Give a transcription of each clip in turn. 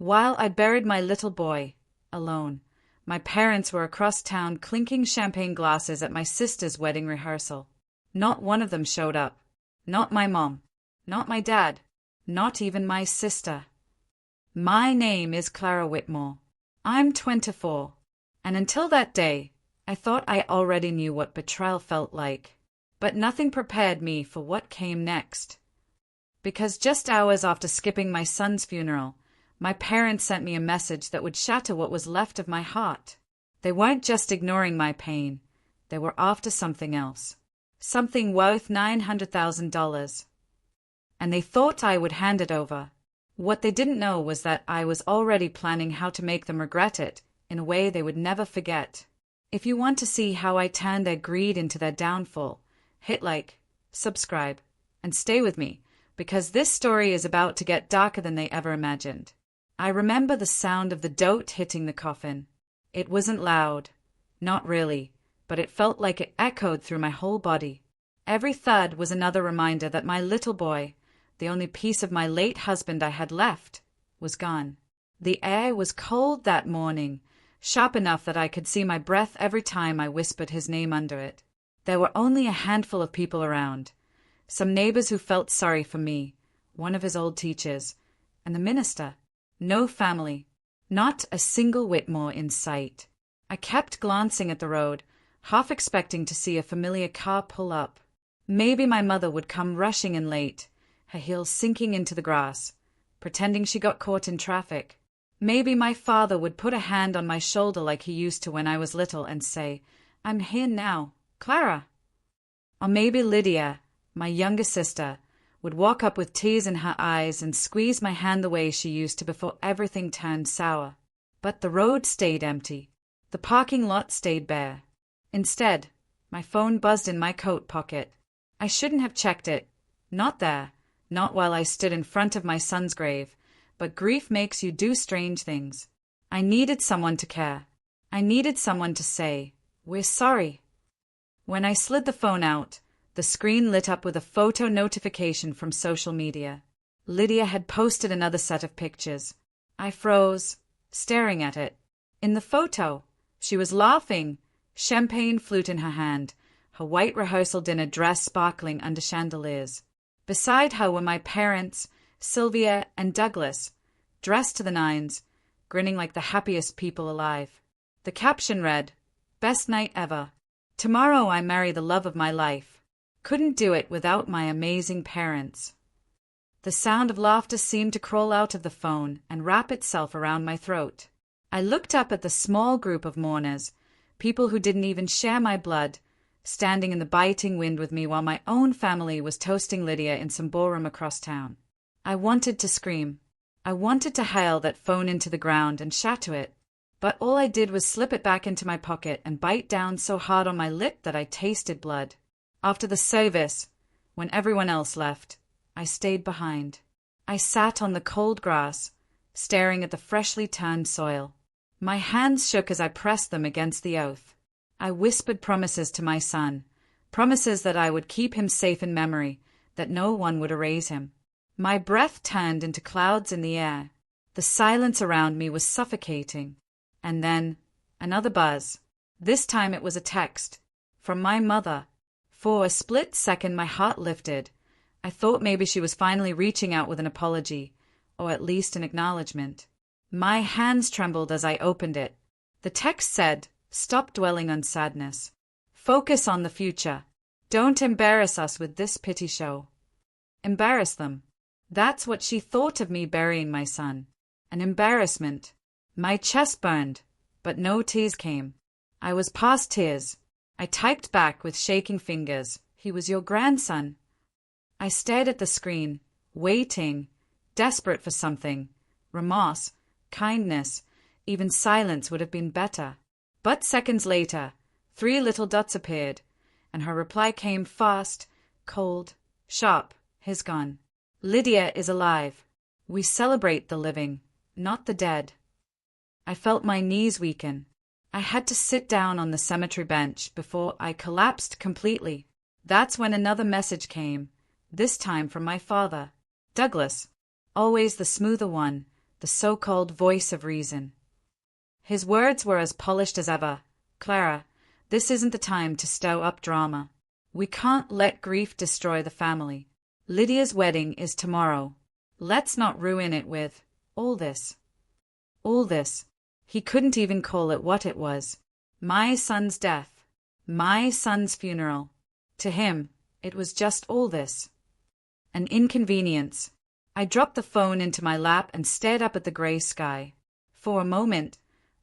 While I buried my little boy, alone, my parents were across town clinking champagne glasses at my sister's wedding rehearsal. Not one of them showed up. Not my mom. Not my dad. Not even my sister. My name is Clara Whitmore. I'm 24. And until that day, I thought I already knew what betrayal felt like. But nothing prepared me for what came next. Because just hours after skipping my son's funeral, my parents sent me a message that would shatter what was left of my heart. They weren't just ignoring my pain. They were after something else. Something worth $900,000. And they thought I would hand it over. What they didn't know was that I was already planning how to make them regret it in a way they would never forget. If you want to see how I turned their greed into their downfall, hit like, subscribe, and stay with me, because this story is about to get darker than they ever imagined. I remember the sound of the dote hitting the coffin. It wasn't loud. Not really, but it felt like it echoed through my whole body. Every thud was another reminder that my little boy, the only piece of my late husband I had left, was gone. The air was cold that morning, sharp enough that I could see my breath every time I whispered his name under it. There were only a handful of people around. Some neighbors who felt sorry for me, one of his old teachers, and the minister. No family. Not a single Whitmore in sight. I kept glancing at the road, half expecting to see a familiar car pull up. Maybe my mother would come rushing in late, her heels sinking into the grass, pretending she got caught in traffic. Maybe my father would put a hand on my shoulder like he used to when I was little and say, "I'm here now, Clara." Or maybe Lydia, my younger sister, would walk up with tears in her eyes and squeeze my hand the way she used to before everything turned sour. But the road stayed empty. The parking lot stayed bare. Instead, my phone buzzed in my coat pocket. I shouldn't have checked it. Not there. Not while I stood in front of my son's grave. But grief makes you do strange things. I needed someone to care. I needed someone to say, "We're sorry." When I slid the phone out, the screen lit up with a photo notification from social media. Lydia had posted another set of pictures. I froze, staring at it. In the photo, she was laughing, champagne flute in her hand, her white rehearsal dinner dress sparkling under chandeliers. Beside her were my parents, Sylvia and Douglas, dressed to the nines, grinning like the happiest people alive. The caption read, "Best night ever. Tomorrow I marry the love of my life. Couldn't do it without my amazing parents." The sound of laughter seemed to crawl out of the phone and wrap itself around my throat. I looked up at the small group of mourners, people who didn't even share my blood, standing in the biting wind with me while my own family was toasting Lydia in some ballroom across town. I wanted to scream. I wanted to hail that phone into the ground and shatter it. But all I did was slip it back into my pocket and bite down so hard on my lip that I tasted blood. After the service, when everyone else left, I stayed behind. I sat on the cold grass, staring at the freshly turned soil. My hands shook as I pressed them against the oath. I whispered promises to my son, promises that I would keep him safe in memory, that no one would erase him. My breath turned into clouds in the air. The silence around me was suffocating. And then, another buzz. This time it was a text. From my mother. For a split second my heart lifted. I thought maybe she was finally reaching out with an apology, or at least an acknowledgement. My hands trembled as I opened it. The text said, "Stop dwelling on sadness. Focus on the future. Don't embarrass us with this pity show." Embarrass them. That's what she thought of me burying my son. An embarrassment. My chest burned, but no tears came. I was past tears. I typed back with shaking fingers, "He was your grandson." I stared at the screen, waiting, desperate for something. Remorse, kindness, even silence would have been better. But seconds later, 3 little dots appeared, and her reply came fast, cold, sharp. "He's gone. Lydia is alive. We celebrate the living, not the dead." I felt my knees weaken. I had to sit down on the cemetery bench before I collapsed completely. That's when another message came, this time from my father. Douglas, always the smoother one, the so-called voice of reason. His words were as polished as ever. Clara, this isn't the time to stow up drama. We can't let grief destroy the family. Lydia's wedding is tomorrow. Let's not ruin it with all this. All this. He couldn't even call it what it was. My son's death. My son's funeral. To him, it was just all this. An inconvenience. I dropped the phone into my lap and stared up at the grey sky. For a moment,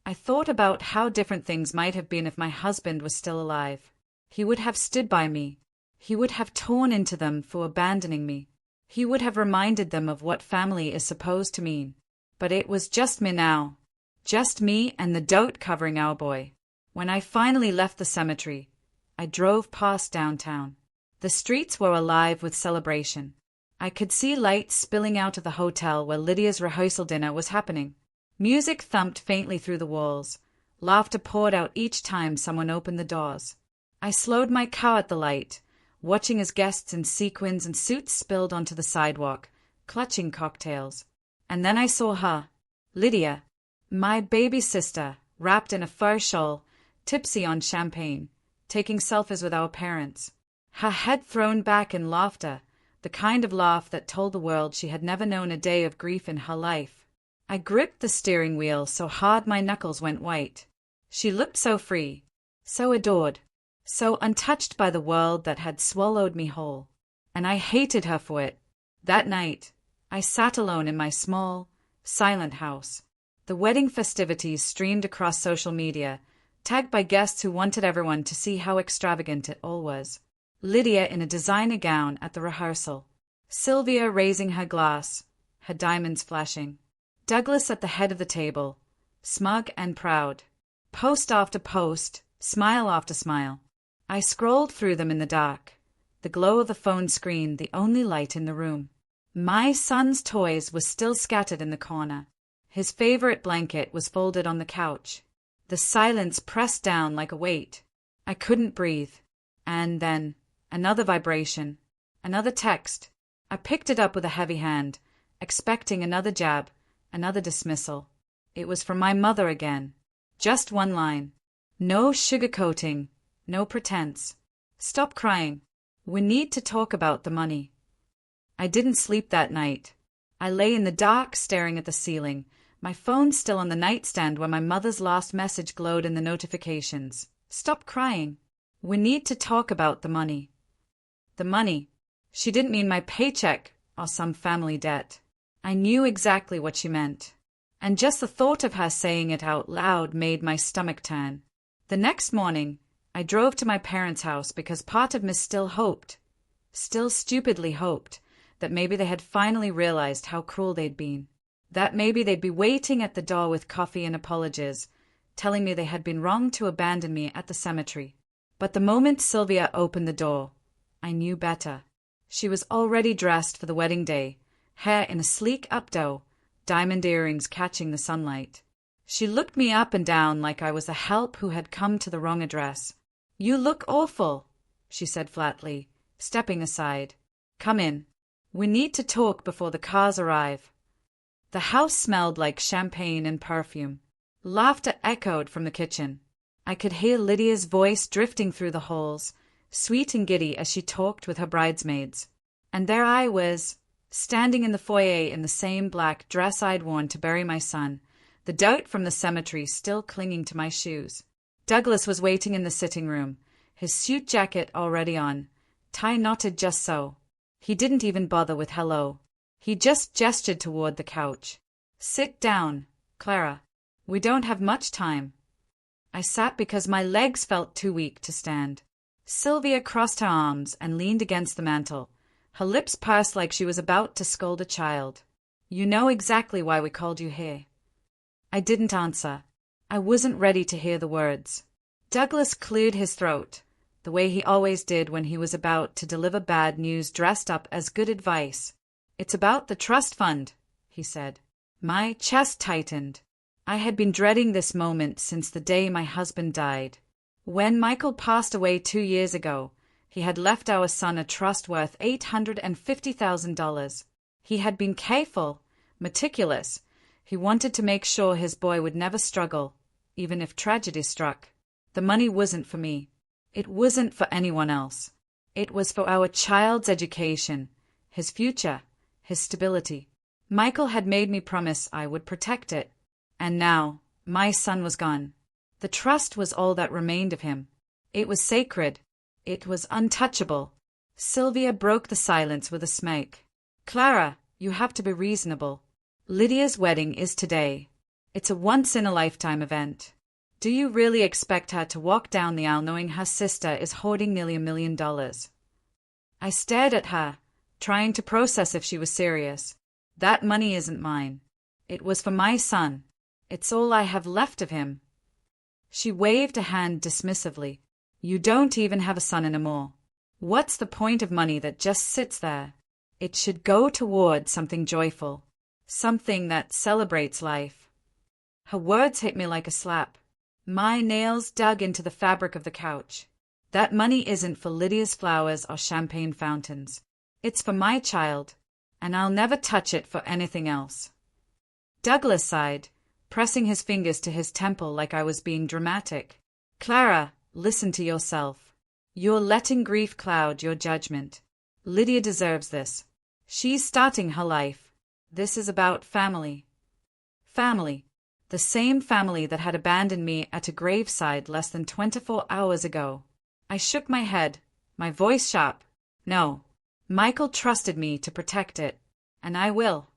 I thought about how different things might have been if my husband was still alive. He would have stood by me. He would have torn into them for abandoning me. He would have reminded them of what family is supposed to mean. But it was just me now. Just me and the dote covering our boy. When I finally left the cemetery, I drove past downtown. The streets were alive with celebration. I could see lights spilling out of the hotel where Lydia's rehearsal dinner was happening. Music thumped faintly through the walls. Laughter poured out each time someone opened the doors. I slowed my car at the light, watching as guests in sequins and suits spilled onto the sidewalk, clutching cocktails. And then I saw her, Lydia, my baby sister, wrapped in a fur shawl, tipsy on champagne, taking selfies with our parents. Her head thrown back in laughter, the kind of laugh that told the world she had never known a day of grief in her life. I gripped the steering wheel so hard my knuckles went white. She looked so free, so adored, so untouched by the world that had swallowed me whole. And I hated her for it. That night, I sat alone in my small, silent house. The wedding festivities streamed across social media, tagged by guests who wanted everyone to see how extravagant it all was. Lydia in a designer gown at the rehearsal. Sylvia raising her glass, her diamonds flashing. Douglas at the head of the table, smug and proud. Post after post, smile after smile. I scrolled through them in the dark, the glow of the phone screen the only light in the room. My son's toys were still scattered in the corner. His favorite blanket was folded on the couch. The silence pressed down like a weight. I couldn't breathe. And then, another vibration, another text. I picked it up with a heavy hand, expecting another jab, another dismissal. It was from my mother again. Just one line. No sugarcoating, no pretense. Stop crying. We need to talk about the money. I didn't sleep that night. I lay in the dark staring at the ceiling, my phone still on the nightstand where my mother's last message glowed in the notifications. Stop crying. We need to talk about the money. The money. She didn't mean my paycheck or some family debt. I knew exactly what she meant. And just the thought of her saying it out loud made my stomach turn. The next morning, I drove to my parents' house because part of me still stupidly hoped, that maybe they had finally realized how cruel they'd been. That maybe they'd be waiting at the door with coffee and apologies, telling me they had been wrong to abandon me at the cemetery. But the moment Sylvia opened the door, I knew better. She was already dressed for the wedding day, hair in a sleek updo, diamond earrings catching the sunlight. She looked me up and down like I was a help who had come to the wrong address. You look awful, she said flatly, stepping aside. Come in. We need to talk before the cars arrive. The house smelled like champagne and perfume. Laughter echoed from the kitchen. I could hear Lydia's voice drifting through the halls, sweet and giddy as she talked with her bridesmaids. And there I was, standing in the foyer in the same black dress I'd worn to bury my son, the dirt from the cemetery still clinging to my shoes. Douglas was waiting in the sitting room, his suit jacket already on, tie knotted just so. He didn't even bother with hello. He just gestured toward the couch. Sit down, Clara. We don't have much time. I sat because my legs felt too weak to stand. Sylvia crossed her arms and leaned against the mantel, her lips pursed like she was about to scold a child. You know exactly why we called you here. I didn't answer. I wasn't ready to hear the words. Douglas cleared his throat, the way he always did when he was about to deliver bad news dressed up as good advice. It's about the trust fund, he said. My chest tightened. I had been dreading this moment since the day my husband died. When Michael passed away 2 years ago, he had left our son a trust worth $850,000. He had been careful, meticulous. He wanted to make sure his boy would never struggle, even if tragedy struck. The money wasn't for me. It wasn't for anyone else. It was for our child's education, his future, his stability. Michael had made me promise I would protect it. And now, my son was gone. The trust was all that remained of him. It was sacred. It was untouchable. Sylvia broke the silence with a smirk. Clara, you have to be reasonable. Lydia's wedding is today. It's a once-in-a-lifetime event. Do you really expect her to walk down the aisle knowing her sister is hoarding nearly $1 million? I stared at her, trying to process if she was serious. That money isn't mine. It was for my son. It's all I have left of him. She waved a hand dismissively. You don't even have a son anymore. What's the point of money that just sits there? It should go toward something joyful, something that celebrates life. Her words hit me like a slap. My nails dug into the fabric of the couch. That money isn't for Lydia's flowers or champagne fountains. It's for my child, and I'll never touch it for anything else. Douglas sighed, pressing his fingers to his temple like I was being dramatic. Clara, listen to yourself. You're letting grief cloud your judgment. Lydia deserves this. She's starting her life. This is about family. Family. The same family that had abandoned me at a graveside less than 24 hours ago. I shook my head, my voice sharp. No. Michael trusted me to protect it, and I will.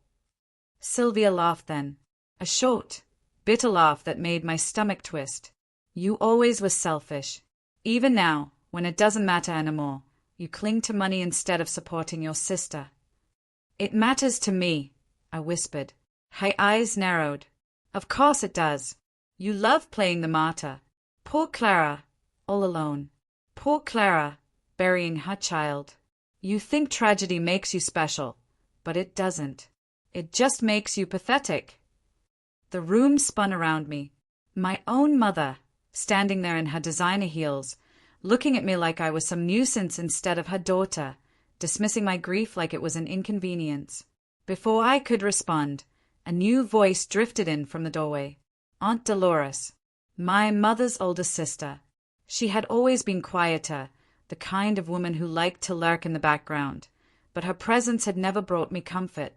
Sylvia laughed then. A short, bitter laugh that made my stomach twist. You always were selfish. Even now, when it doesn't matter anymore, you cling to money instead of supporting your sister. It matters to me, I whispered. Her eyes narrowed. Of course it does. You love playing the martyr. Poor Clara, all alone. Poor Clara, burying her child. You think tragedy makes you special, but it doesn't. It just makes you pathetic. The room spun around me. My own mother, standing there in her designer heels, looking at me like I was some nuisance instead of her daughter, dismissing my grief like it was an inconvenience. Before I could respond, a new voice drifted in from the doorway. Aunt Dolores, my mother's older sister. She had always been quieter, the kind of woman who liked to lurk in the background, but her presence had never brought me comfort.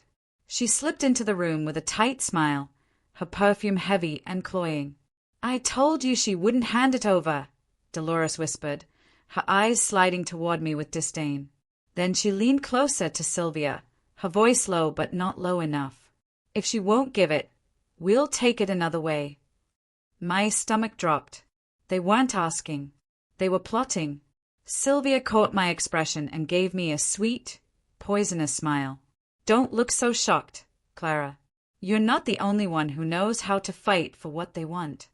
She slipped into the room with a tight smile, her perfume heavy and cloying. I told you she wouldn't hand it over, Dolores whispered, her eyes sliding toward me with disdain. Then she leaned closer to Sylvia, her voice low but not low enough. If she won't give it, we'll take it another way. My stomach dropped. They weren't asking. They were plotting. Sylvia caught my expression and gave me a sweet, poisonous smile. Don't look so shocked, Clara. You're not the only one who knows how to fight for what they want.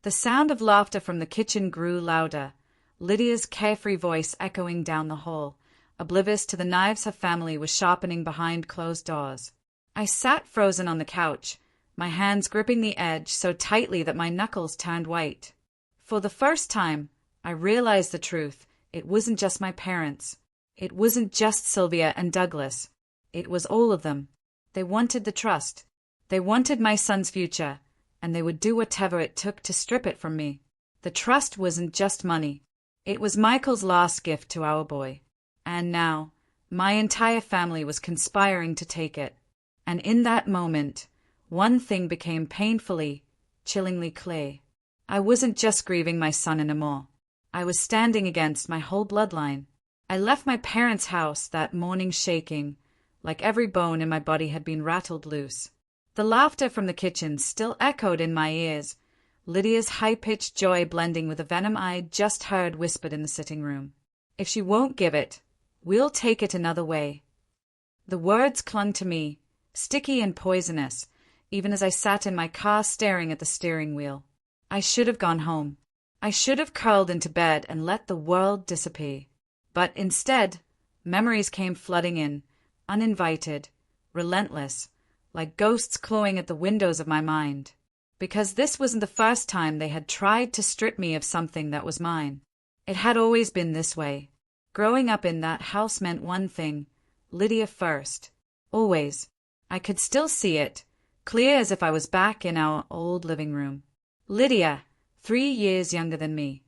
The sound of laughter from the kitchen grew louder, Lydia's carefree voice echoing down the hall, oblivious to the knives her family was sharpening behind closed doors. I sat frozen on the couch, my hands gripping the edge so tightly that my knuckles turned white. For the first time, I realized the truth. It wasn't just my parents. It wasn't just Sylvia and Douglas. It was all of them. They wanted the trust. They wanted my son's future, and they would do whatever it took to strip it from me. The trust wasn't just money. It was Michael's last gift to our boy. And now, my entire family was conspiring to take it. And in that moment, one thing became painfully, chillingly clear. I wasn't just grieving my son anymore. I was standing against my whole bloodline. I left my parents' house that morning shaking, like every bone in my body had been rattled loose. The laughter from the kitchen still echoed in my ears, Lydia's high-pitched joy blending with the venom I'd just heard whispered in the sitting room. If she won't give it, we'll take it another way. The words clung to me, sticky and poisonous, even as I sat in my car staring at the steering wheel. I should have gone home. I should have curled into bed and let the world disappear. But instead, memories came flooding in, uninvited, relentless, like ghosts clawing at the windows of my mind. Because this wasn't the first time they had tried to strip me of something that was mine. It had always been this way. Growing up in that house meant one thing, Lydia first. Always. I could still see it, clear as if I was back in our old living room. Lydia, 3 years younger than me,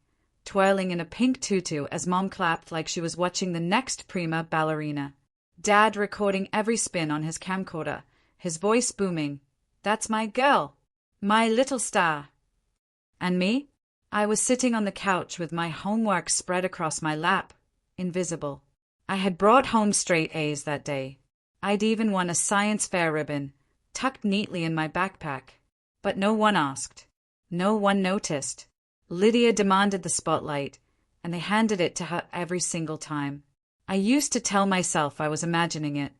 twirling in a pink tutu as Mom clapped like she was watching the next prima ballerina. Dad recording every spin on his camcorder, his voice booming. That's my girl, my little star. And me? I was sitting on the couch with my homework spread across my lap, invisible. I had brought home straight A's that day. I'd even won a science fair ribbon, tucked neatly in my backpack. But no one asked. No one noticed. Lydia demanded the spotlight, and they handed it to her every single time. I used to tell myself I was imagining it,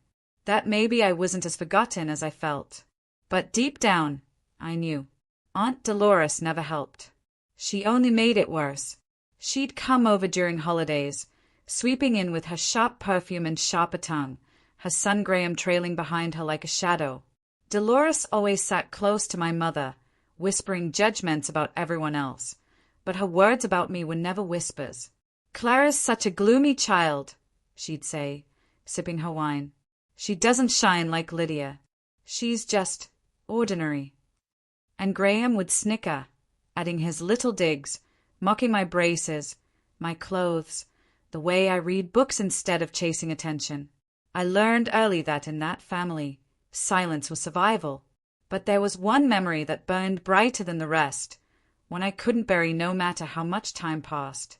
that maybe I wasn't as forgotten as I felt. But deep down, I knew. Aunt Dolores never helped. She only made it worse. She'd come over during holidays, sweeping in with her sharp perfume and sharper tongue, her son Graham trailing behind her like a shadow. Dolores always sat close to my mother, whispering judgments about everyone else, but her words about me were never whispers. "Clara's such a gloomy child," she'd say, sipping her wine. "She doesn't shine like Lydia. She's just ordinary." And Graham would snicker, adding his little digs, mocking my braces, my clothes, the way I read books instead of chasing attention. I learned early that in that family, silence was survival. But there was one memory that burned brighter than the rest, one I couldn't bury no matter how much time passed.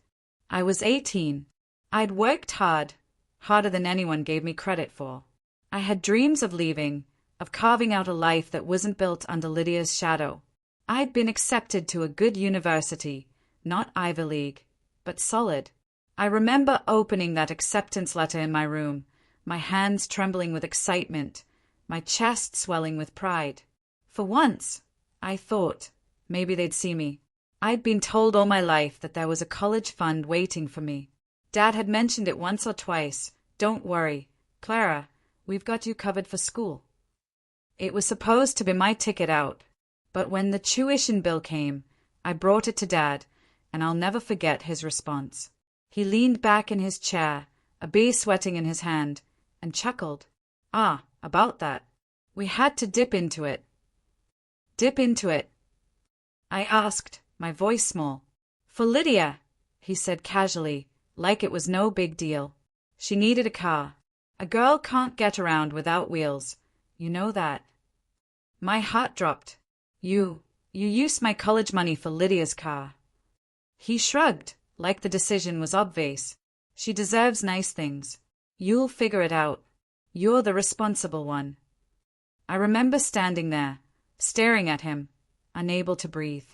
I was 18. I'd worked hard, harder than anyone gave me credit for. I had dreams of leaving, of carving out a life that wasn't built under Lydia's shadow. I'd been accepted to a good university, not Ivy League, but solid. I remember opening that acceptance letter in my room, my hands trembling with excitement, my chest swelling with pride. For once, I thought, maybe they'd see me. I'd been told all my life that there was a college fund waiting for me. Dad had mentioned it once or twice. "Don't worry, Clara, we've got you covered for school." It was supposed to be my ticket out, but when the tuition bill came, I brought it to Dad, and I'll never forget his response. He leaned back in his chair, a bee sweating in his hand, and chuckled. "Ah, about that. We had to dip into it." "Dip into it?" I asked, my voice small. "For Lydia," he said casually, like it was no big deal. "She needed a car. A girl can't get around without wheels. You know that." My heart dropped. You used my college money for Lydia's car." He shrugged, like the decision was obvious. "She deserves nice things. You'll figure it out. You're the responsible one." I remember standing there, staring at him, unable to breathe.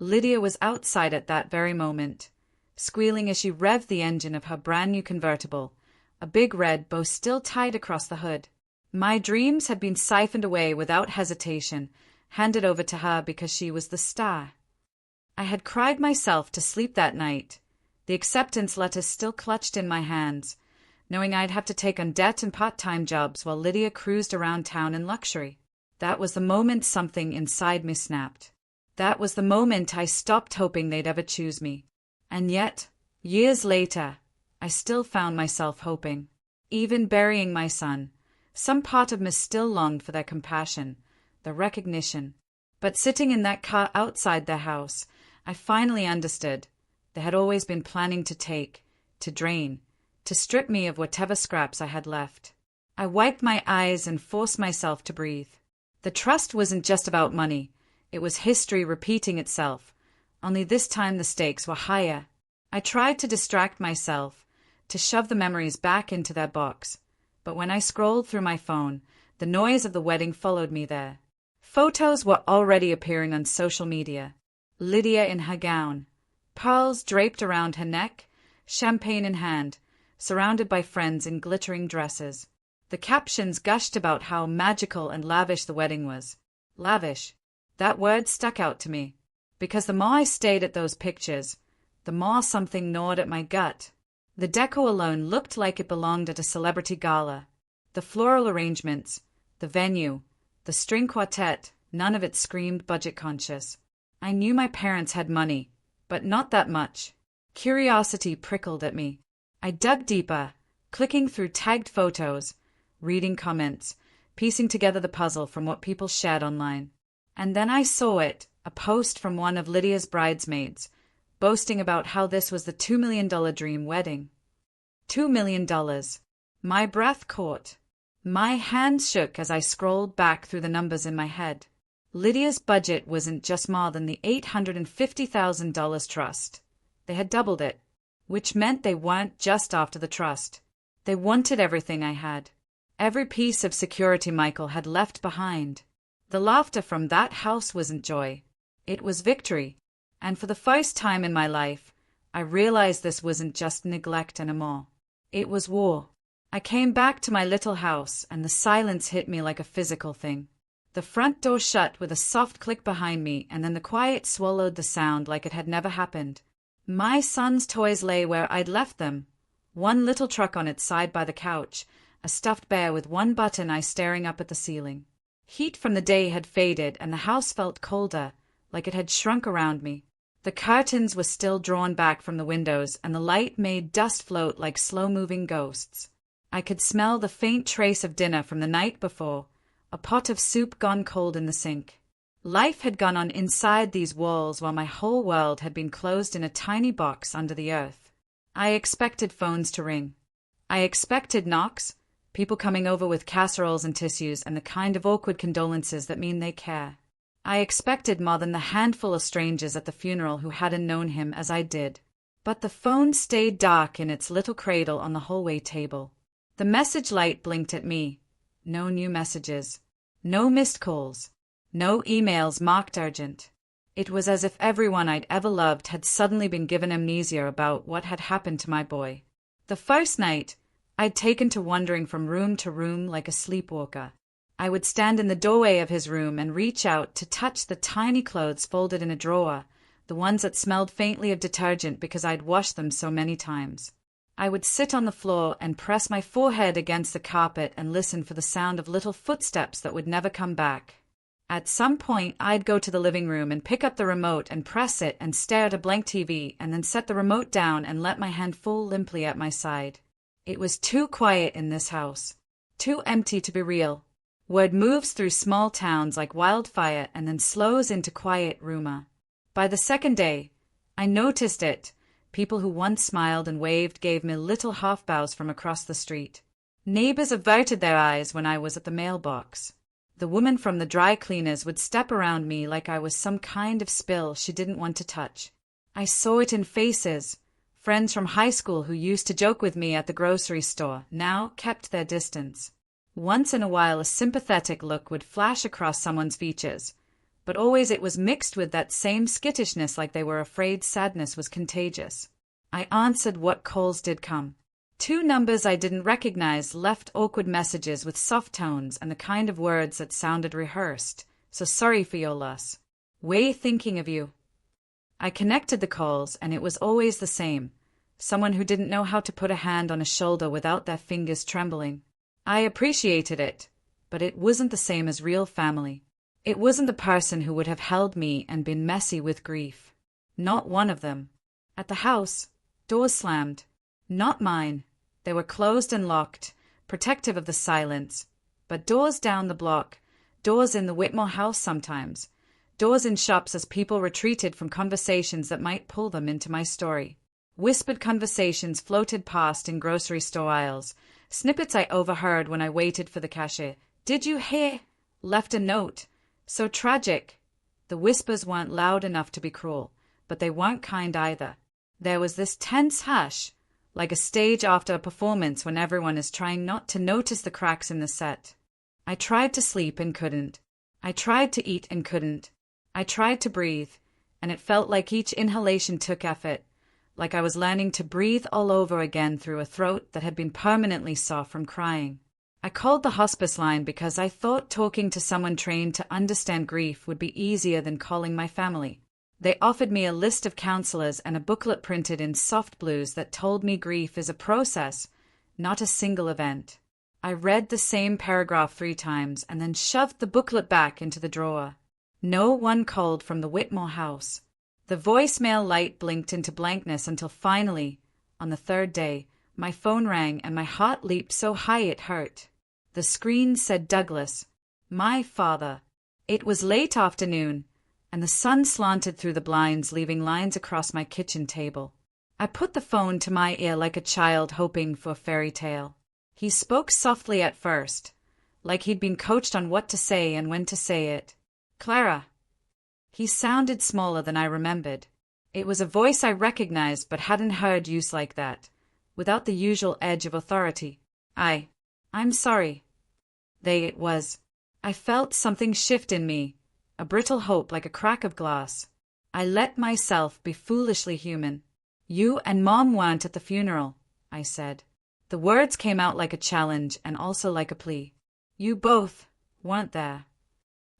Lydia was outside at that very moment, squealing as she revved the engine of her brand-new convertible, a big red bow still tied across the hood. My dreams had been siphoned away without hesitation, handed over to her because she was the star. I had cried myself to sleep that night, the acceptance letter still clutched in my hands, knowing I'd have to take on debt and part-time jobs while Lydia cruised around town in luxury. That was the moment something inside me snapped. That was the moment I stopped hoping they'd ever choose me. And yet, years later, I still found myself hoping. Even burying my son, some part of me still longed for their compassion, their recognition. But sitting in that car outside their house, I finally understood. They had always been planning to take, to drain, to strip me of whatever scraps I had left. I wiped my eyes and forced myself to breathe. The trust wasn't just about money. It was history repeating itself, only this time the stakes were higher. I tried to distract myself, to shove the memories back into their box, but when I scrolled through my phone, the noise of the wedding followed me there. Photos were already appearing on social media. Lydia in her gown, pearls draped around her neck, champagne in hand, surrounded by friends in glittering dresses. The captions gushed about how magical and lavish the wedding was. Lavish. That word stuck out to me, because the more I stayed at those pictures, the more something gnawed at my gut. The deco alone looked like it belonged at a celebrity gala. The floral arrangements, the venue, the string quartet, none of it screamed budget conscious. I knew my parents had money, but not that much. Curiosity prickled at me. I dug deeper, clicking through tagged photos, reading comments, piecing together the puzzle from what people shared online. And then I saw it, a post from one of Lydia's bridesmaids, boasting about how this was the $2 million dream wedding. $2 million. My breath caught. My hands shook as I scrolled back through the numbers in my head. Lydia's budget wasn't just more than the $850,000 trust. They had doubled it, which meant they weren't just after the trust. They wanted everything I had. Every piece of security Michael had left behind. The laughter from that house wasn't joy. It was victory. And for the first time in my life, I realized this wasn't just neglect anymore. It was war. I came back to my little house, and the silence hit me like a physical thing. The front door shut with a soft click behind me, and then the quiet swallowed the sound like it had never happened. My son's toys lay where I'd left them. One little truck on its side by the couch, a stuffed bear with one button eye staring up at the ceiling. Heat from the day had faded, and the house felt colder, like it had shrunk around me. The curtains were still drawn back from the windows, and the light made dust float like slow-moving ghosts. I could smell the faint trace of dinner from the night before, a pot of soup gone cold in the sink. Life had gone on inside these walls while my whole world had been closed in a tiny box under the earth. I expected phones to ring. I expected knocks, people coming over with casseroles and tissues, and the kind of awkward condolences that mean they care. I expected more than the handful of strangers at the funeral who hadn't known him as I did. But the phone stayed dark in its little cradle on the hallway table. The message light blinked at me. No new messages. No missed calls. No emails marked urgent. It was as if everyone I'd ever loved had suddenly been given amnesia about what had happened to my boy. The first night, I'd taken to wandering from room to room like a sleepwalker. I would stand in the doorway of his room and reach out to touch the tiny clothes folded in a drawer, the ones that smelled faintly of detergent because I'd washed them so many times. I would sit on the floor and press my forehead against the carpet and listen for the sound of little footsteps that would never come back. At some point, I'd go to the living room and pick up the remote and press it and stare at a blank TV and then set the remote down and let my hand fall limply at my side. It was too quiet in this house. Too empty to be real. Word moves through small towns like wildfire and then slows into quiet rumor. By the second day, I noticed it. People who once smiled and waved gave me little half-bows from across the street. Neighbors averted their eyes when I was at the mailbox. The woman from the dry cleaners would step around me like I was some kind of spill she didn't want to touch. I saw it in faces. Friends from high school who used to joke with me at the grocery store now kept their distance. Once in a while a sympathetic look would flash across someone's features, but always it was mixed with that same skittishness like they were afraid sadness was contagious. I answered what calls did come. 2 numbers I didn't recognize left awkward messages with soft tones and the kind of words that sounded rehearsed. So sorry for your loss. Way thinking of you. I connected the calls and it was always the same. Someone who didn't know how to put a hand on a shoulder without their fingers trembling. I appreciated it, but it wasn't the same as real family. It wasn't the person who would have held me and been messy with grief. Not one of them. At the house, doors slammed. Not mine. They were closed and locked, protective of the silence. But doors down the block, doors in the Whitmore house sometimes, doors in shops as people retreated from conversations that might pull them into my story. Whispered conversations floated past in grocery store aisles, snippets I overheard when I waited for the cashier. Did you hear? Left a note. So tragic. The whispers weren't loud enough to be cruel, but they weren't kind either. There was this tense hush, like a stage after a performance when everyone is trying not to notice the cracks in the set. I tried to sleep and couldn't. I tried to eat and couldn't. I tried to breathe, and it felt like each inhalation took effort, like I was learning to breathe all over again through a throat that had been permanently sore from crying. I called the hospice line because I thought talking to someone trained to understand grief would be easier than calling my family. They offered me a list of counselors and a booklet printed in soft blues that told me grief is a process, not a single event. I read the same paragraph 3 times and then shoved the booklet back into the drawer. No one called from the Whitmore house. The voicemail light blinked into blankness until finally, on the 3rd day, my phone rang and my heart leaped so high it hurt. The screen said Douglas, my father. It was late afternoon, and the sun slanted through the blinds, leaving lines across my kitchen table. I put the phone to my ear like a child hoping for a fairy tale. He spoke softly at first, like he'd been coached on what to say and when to say it. Clara. He sounded smaller than I remembered. It was a voice I recognized but hadn't heard used like that, without the usual edge of authority. I'm sorry. It was. I felt something shift in me, a brittle hope like a crack of glass. I let myself be foolishly human. You and Mom weren't at the funeral, I said. The words came out like a challenge and also like a plea. You both weren't there.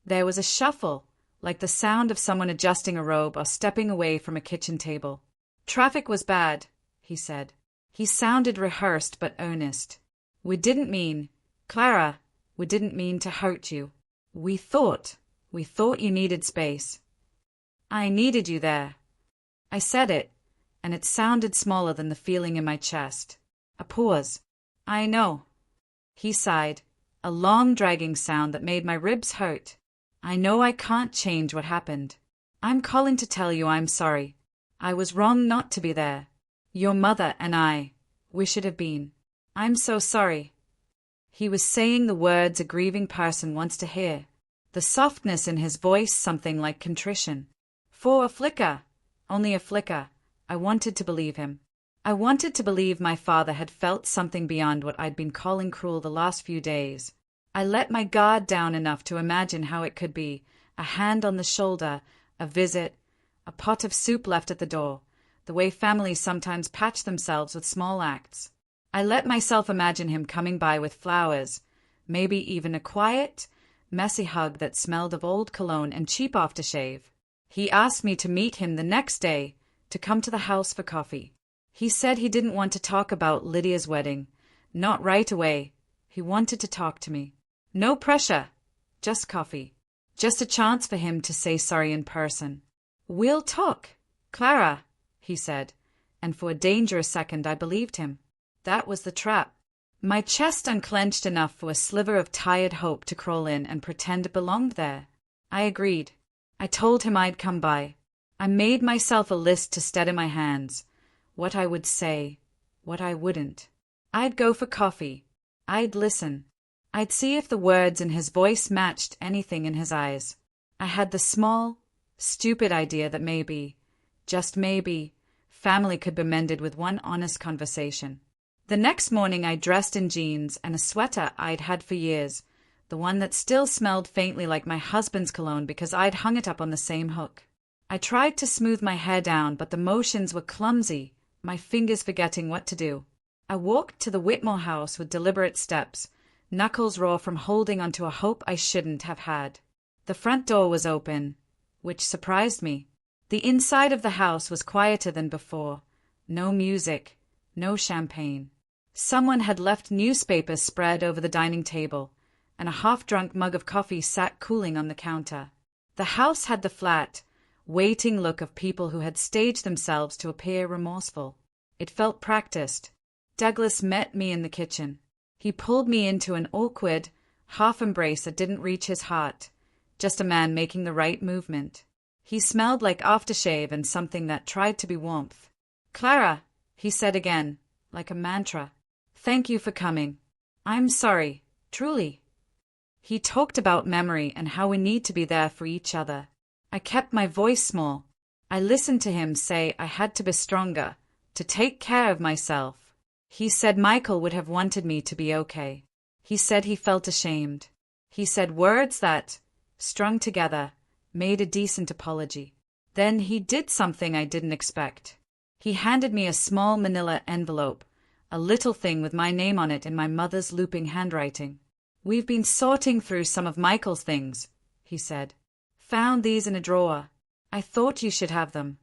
There was a shuffle, like the sound of someone adjusting a robe or stepping away from a kitchen table. Traffic was bad, he said. He sounded rehearsed but earnest. We didn't mean to hurt you. We thought you needed space. I needed you there. I said it, and it sounded smaller than the feeling in my chest. A pause. I know. He sighed, a long dragging sound that made my ribs hurt. I know I can't change what happened. I'm calling to tell you I'm sorry. I was wrong not to be there. Your mother and we should have been. I'm so sorry. He was saying the words a grieving person wants to hear. The softness in his voice something like contrition. For a flicker, only a flicker, I wanted to believe him. I wanted to believe my father had felt something beyond what I'd been calling cruel the last few days. I let my guard down enough to imagine how it could be, a hand on the shoulder, a visit, a pot of soup left at the door, the way families sometimes patch themselves with small acts. I let myself imagine him coming by with flowers, maybe even a quiet, messy hug that smelled of old cologne and cheap aftershave. He asked me to meet him the next day, to come to the house for coffee. He said he didn't want to talk about Lydia's wedding, not right away. He wanted to talk to me. No pressure, just coffee. Just a chance for him to say sorry in person. We'll talk, Clara, he said, and for a dangerous second I believed him. That was the trap. My chest unclenched enough for a sliver of tired hope to crawl in and pretend it belonged there. I agreed. I told him I'd come by. I made myself a list to steady my hands. What I would say, what I wouldn't. I'd go for coffee. I'd listen. I'd see if the words in his voice matched anything in his eyes. I had the small, stupid idea that maybe, just maybe, family could be mended with one honest conversation. The next morning I dressed in jeans and a sweater I'd had for years, the one that still smelled faintly like my husband's cologne because I'd hung it up on the same hook. I tried to smooth my hair down, but the motions were clumsy, my fingers forgetting what to do. I walked to the Whitmore house with deliberate steps, knuckles raw from holding onto a hope I shouldn't have had. The front door was open, which surprised me. The inside of the house was quieter than before. No music, no champagne. Someone had left newspapers spread over the dining table, and a half-drunk mug of coffee sat cooling on the counter. The house had the flat, waiting look of people who had staged themselves to appear remorseful. It felt practiced. Douglas met me in the kitchen. He pulled me into an awkward, half-embrace that didn't reach his heart, just a man making the right movement. He smelled like aftershave and something that tried to be warmth. Clara, he said again, like a mantra. Thank you for coming. I'm sorry, truly. He talked about memory and how we need to be there for each other. I kept my voice small. I listened to him say I had to be stronger, to take care of myself. He said Michael would have wanted me to be okay. He said he felt ashamed. He said words that, strung together, made a decent apology. Then he did something I didn't expect. He handed me a small manila envelope, a little thing with my name on it in my mother's looping handwriting. We've been sorting through some of Michael's things, he said. Found these in a drawer. I thought you should have them.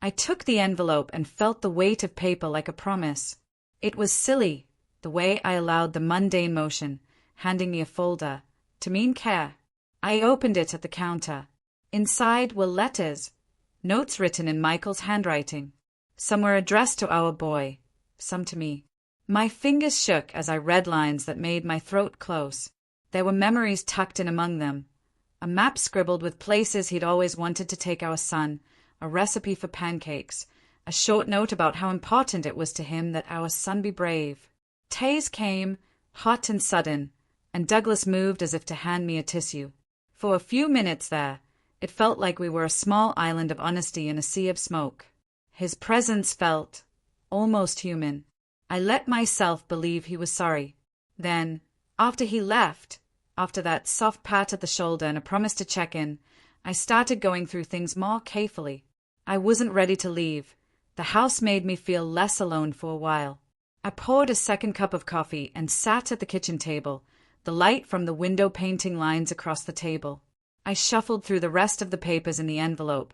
I took the envelope and felt the weight of paper like a promise. It was silly, the way I allowed the mundane motion, handing me a folder, to mean care. I opened it at the counter. Inside were letters, notes written in Michael's handwriting. Some were addressed to our boy, some to me. My fingers shook as I read lines that made my throat close. There were memories tucked in among them. A map scribbled with places he'd always wanted to take our son, a recipe for pancakes, a short note about how important it was to him that our son be brave. Tays came, hot and sudden, and Douglas moved as if to hand me a tissue. For a few minutes there, it felt like we were a small island of honesty in a sea of smoke. His presence felt almost human. I let myself believe he was sorry. Then, after he left, after that soft pat at the shoulder and a promise to check in, I started going through things more carefully. I wasn't ready to leave. The house made me feel less alone for a while. I poured a second cup of coffee and sat at the kitchen table, the light from the window painting lines across the table. I shuffled through the rest of the papers in the envelope,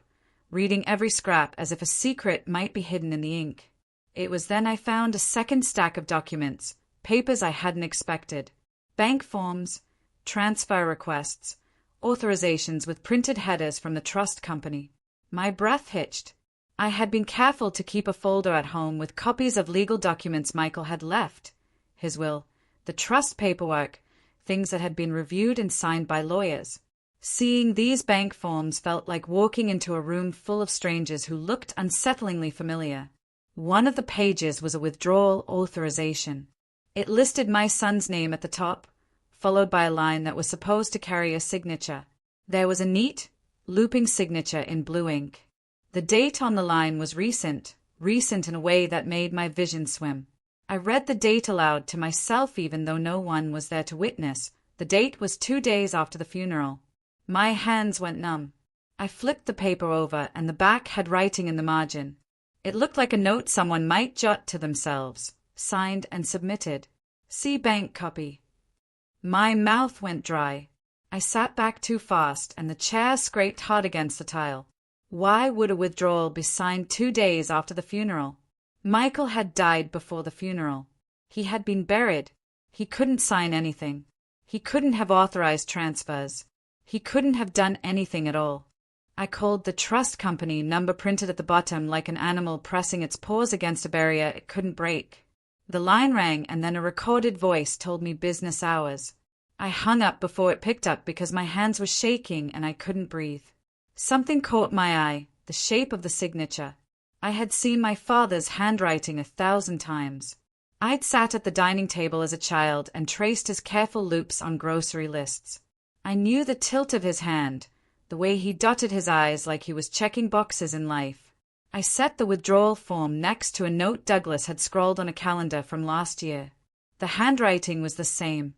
reading every scrap as if a secret might be hidden in the ink. It was then I found a second stack of documents, papers I hadn't expected. Bank forms, transfer requests, authorizations with printed headers from the trust company. My breath hitched. I had been careful to keep a folder at home with copies of legal documents Michael had left. His will, the trust paperwork, things that had been reviewed and signed by lawyers. Seeing these bank forms felt like walking into a room full of strangers who looked unsettlingly familiar. One of the pages was a withdrawal authorization. It listed my son's name at the top, followed by a line that was supposed to carry a signature. There was a neat, looping signature in blue ink. The date on the line was recent in a way that made my vision swim. I read the date aloud to myself even though no one was there to witness. The date was 2 days after the funeral. My hands went numb. I flipped the paper over and the back had writing in the margin. It looked like a note someone might jot to themselves, signed and submitted. See bank copy. My mouth went dry. I sat back too fast and the chair scraped hard against the tile. Why would a withdrawal be signed 2 days after the funeral? Michael had died before the funeral. He had been buried. He couldn't sign anything. He couldn't have authorized transfers. He couldn't have done anything at all. I called the trust company, number printed at the bottom like an animal pressing its paws against a barrier it couldn't break. The line rang and then a recorded voice told me business hours. I hung up before it picked up because my hands were shaking and I couldn't breathe. Something caught my eye, the shape of the signature. I had seen my father's handwriting 1,000 times. I'd sat at the dining table as a child and traced his careful loops on grocery lists. I knew the tilt of his hand, the way he dotted his I's like he was checking boxes in life. I set the withdrawal form next to a note Douglas had scrawled on a calendar from last year. The handwriting was the same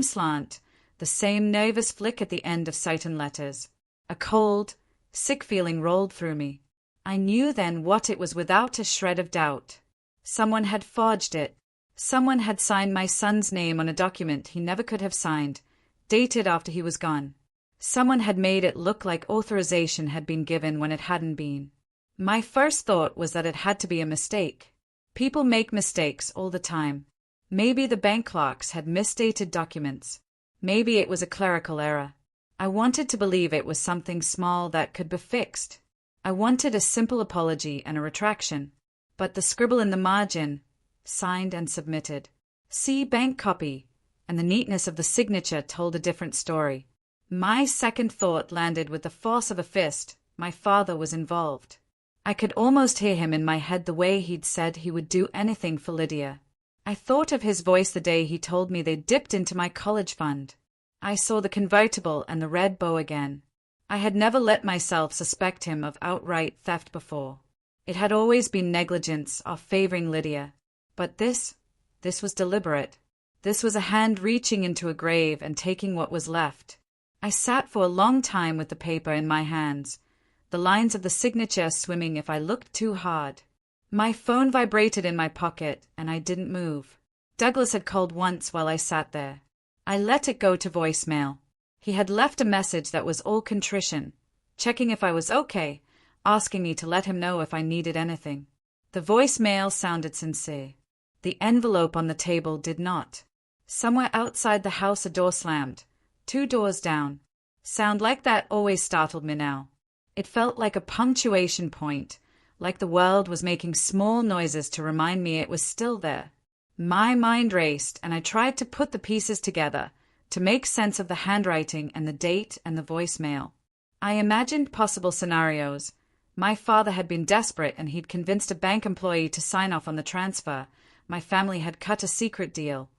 slant, the same nervous flick at the end of certain letters. A cold, sick feeling rolled through me. I knew then what it was without a shred of doubt. Someone had forged it. Someone had signed my son's name on a document he never could have signed, dated after he was gone. Someone had made it look like authorization had been given when it hadn't been. My first thought was that it had to be a mistake. People make mistakes all the time. Maybe the bank clerks had misdated documents. Maybe it was a clerical error. I wanted to believe it was something small that could be fixed. I wanted a simple apology and a retraction. But the scribble in the margin, signed and submitted, see bank copy, and the neatness of the signature told a different story. My second thought landed with the force of a fist. My father was involved. I could almost hear him in my head the way he'd said he would do anything for Lydia. I thought of his voice the day he told me they'd dipped into my college fund. I saw the convertible and the red bow again. I had never let myself suspect him of outright theft before. It had always been negligence or favoring Lydia. But this was deliberate. This was a hand reaching into a grave and taking what was left. I sat for a long time with the paper in my hands, the lines of the signature swimming if I looked too hard. My phone vibrated in my pocket, and I didn't move. Douglas had called once while I sat there. I let it go to voicemail. He had left a message that was all contrition, checking if I was okay, asking me to let him know if I needed anything. The voicemail sounded sincere. The envelope on the table did not. Somewhere outside the house a door slammed, 2 doors down. Sound like that always startled me now. It felt like a punctuation point, like the world was making small noises to remind me it was still there. My mind raced, and I tried to put the pieces together, to make sense of the handwriting and the date and the voicemail. I imagined possible scenarios. My father had been desperate and he'd convinced a bank employee to sign off on the transfer. My family had cut a secret deal.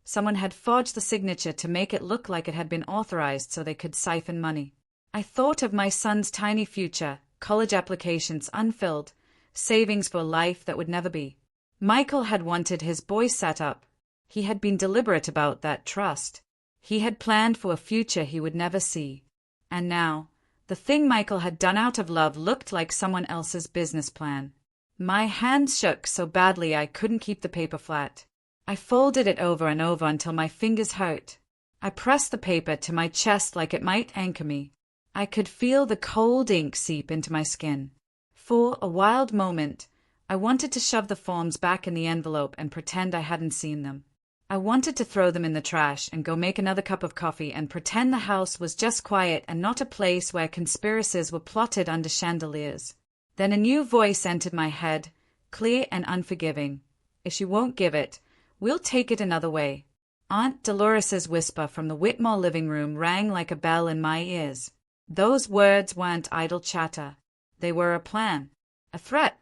Someone had forged the signature to make it look like it had been authorized so they could siphon money. I thought of my son's tiny future, college applications unfilled, savings for a life that would never be. Michael had wanted his boy set up. He had been deliberate about that trust. He had planned for a future he would never see. And now, the thing Michael had done out of love looked like someone else's business plan. My hands shook so badly I couldn't keep the paper flat. I folded it over and over until my fingers hurt. I pressed the paper to my chest like it might anchor me. I could feel the cold ink seep into my skin. For a wild moment, I wanted to shove the forms back in the envelope and pretend I hadn't seen them. I wanted to throw them in the trash and go make another cup of coffee and pretend the house was just quiet and not a place where conspiracies were plotted under chandeliers. Then a new voice entered my head, clear and unforgiving. If she won't give it, we'll take it another way. Aunt Dolores's whisper from the Whitmore living room rang like a bell in my ears. Those words weren't idle chatter. They were a plan, a threat,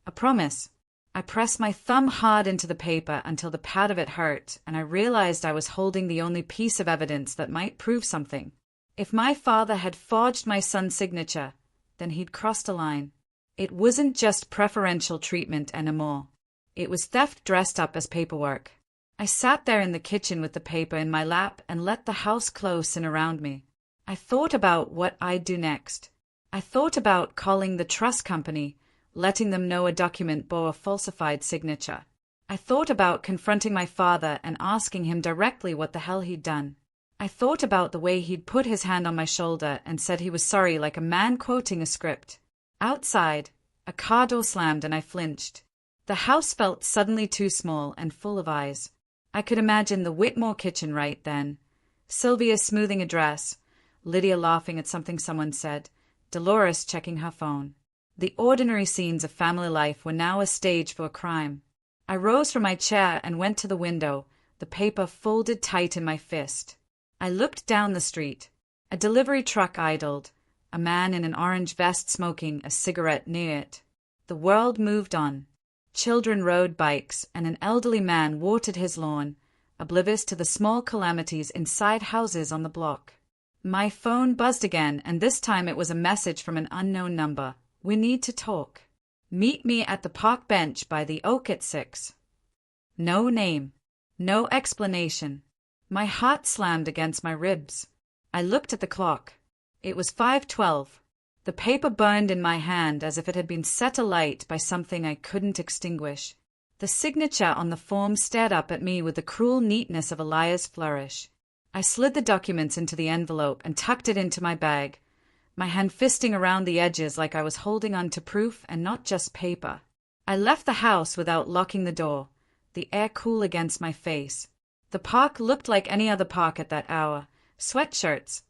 a promise. I pressed my thumb hard into the paper until the pad of it hurt, and I realized I was holding the only piece of evidence that might prove something. If my father had forged my son's signature, then he'd crossed a line. It wasn't just preferential treatment anymore. It was theft dressed up as paperwork. I sat there in the kitchen with the paper in my lap and let the house close in around me. I thought about what I'd do next. I thought about calling the trust company, letting them know a document bore a falsified signature. I thought about confronting my father and asking him directly what the hell he'd done. I thought about the way he'd put his hand on my shoulder and said he was sorry like a man quoting a script. Outside, a car door slammed and I flinched. The house felt suddenly too small and full of eyes. I could imagine the Whitmore kitchen right then. Sylvia smoothing a dress, Lydia laughing at something someone said, Dolores checking her phone. The ordinary scenes of family life were now a stage for a crime. I rose from my chair and went to the window, the paper folded tight in my fist. I looked down the street. A delivery truck idled, a man in an orange vest smoking a cigarette near it. The world moved on. Children rode bikes, and an elderly man watered his lawn, oblivious to the small calamities inside houses on the block. My phone buzzed again, and this time it was a message from an unknown number. We need to talk. Meet me at the park bench by the oak at 6. No name. No explanation. My heart slammed against my ribs. I looked at the clock. It was 5:12. The paper burned in my hand as if it had been set alight by something I couldn't extinguish. The signature on the form stared up at me with the cruel neatness of a liar's flourish. I slid the documents into the envelope and tucked it into my bag, my hand fisting around the edges like I was holding on to proof and not just paper. I left the house without locking the door, the air cool against my face. The park looked like any other park at that hour. Sweatshirts,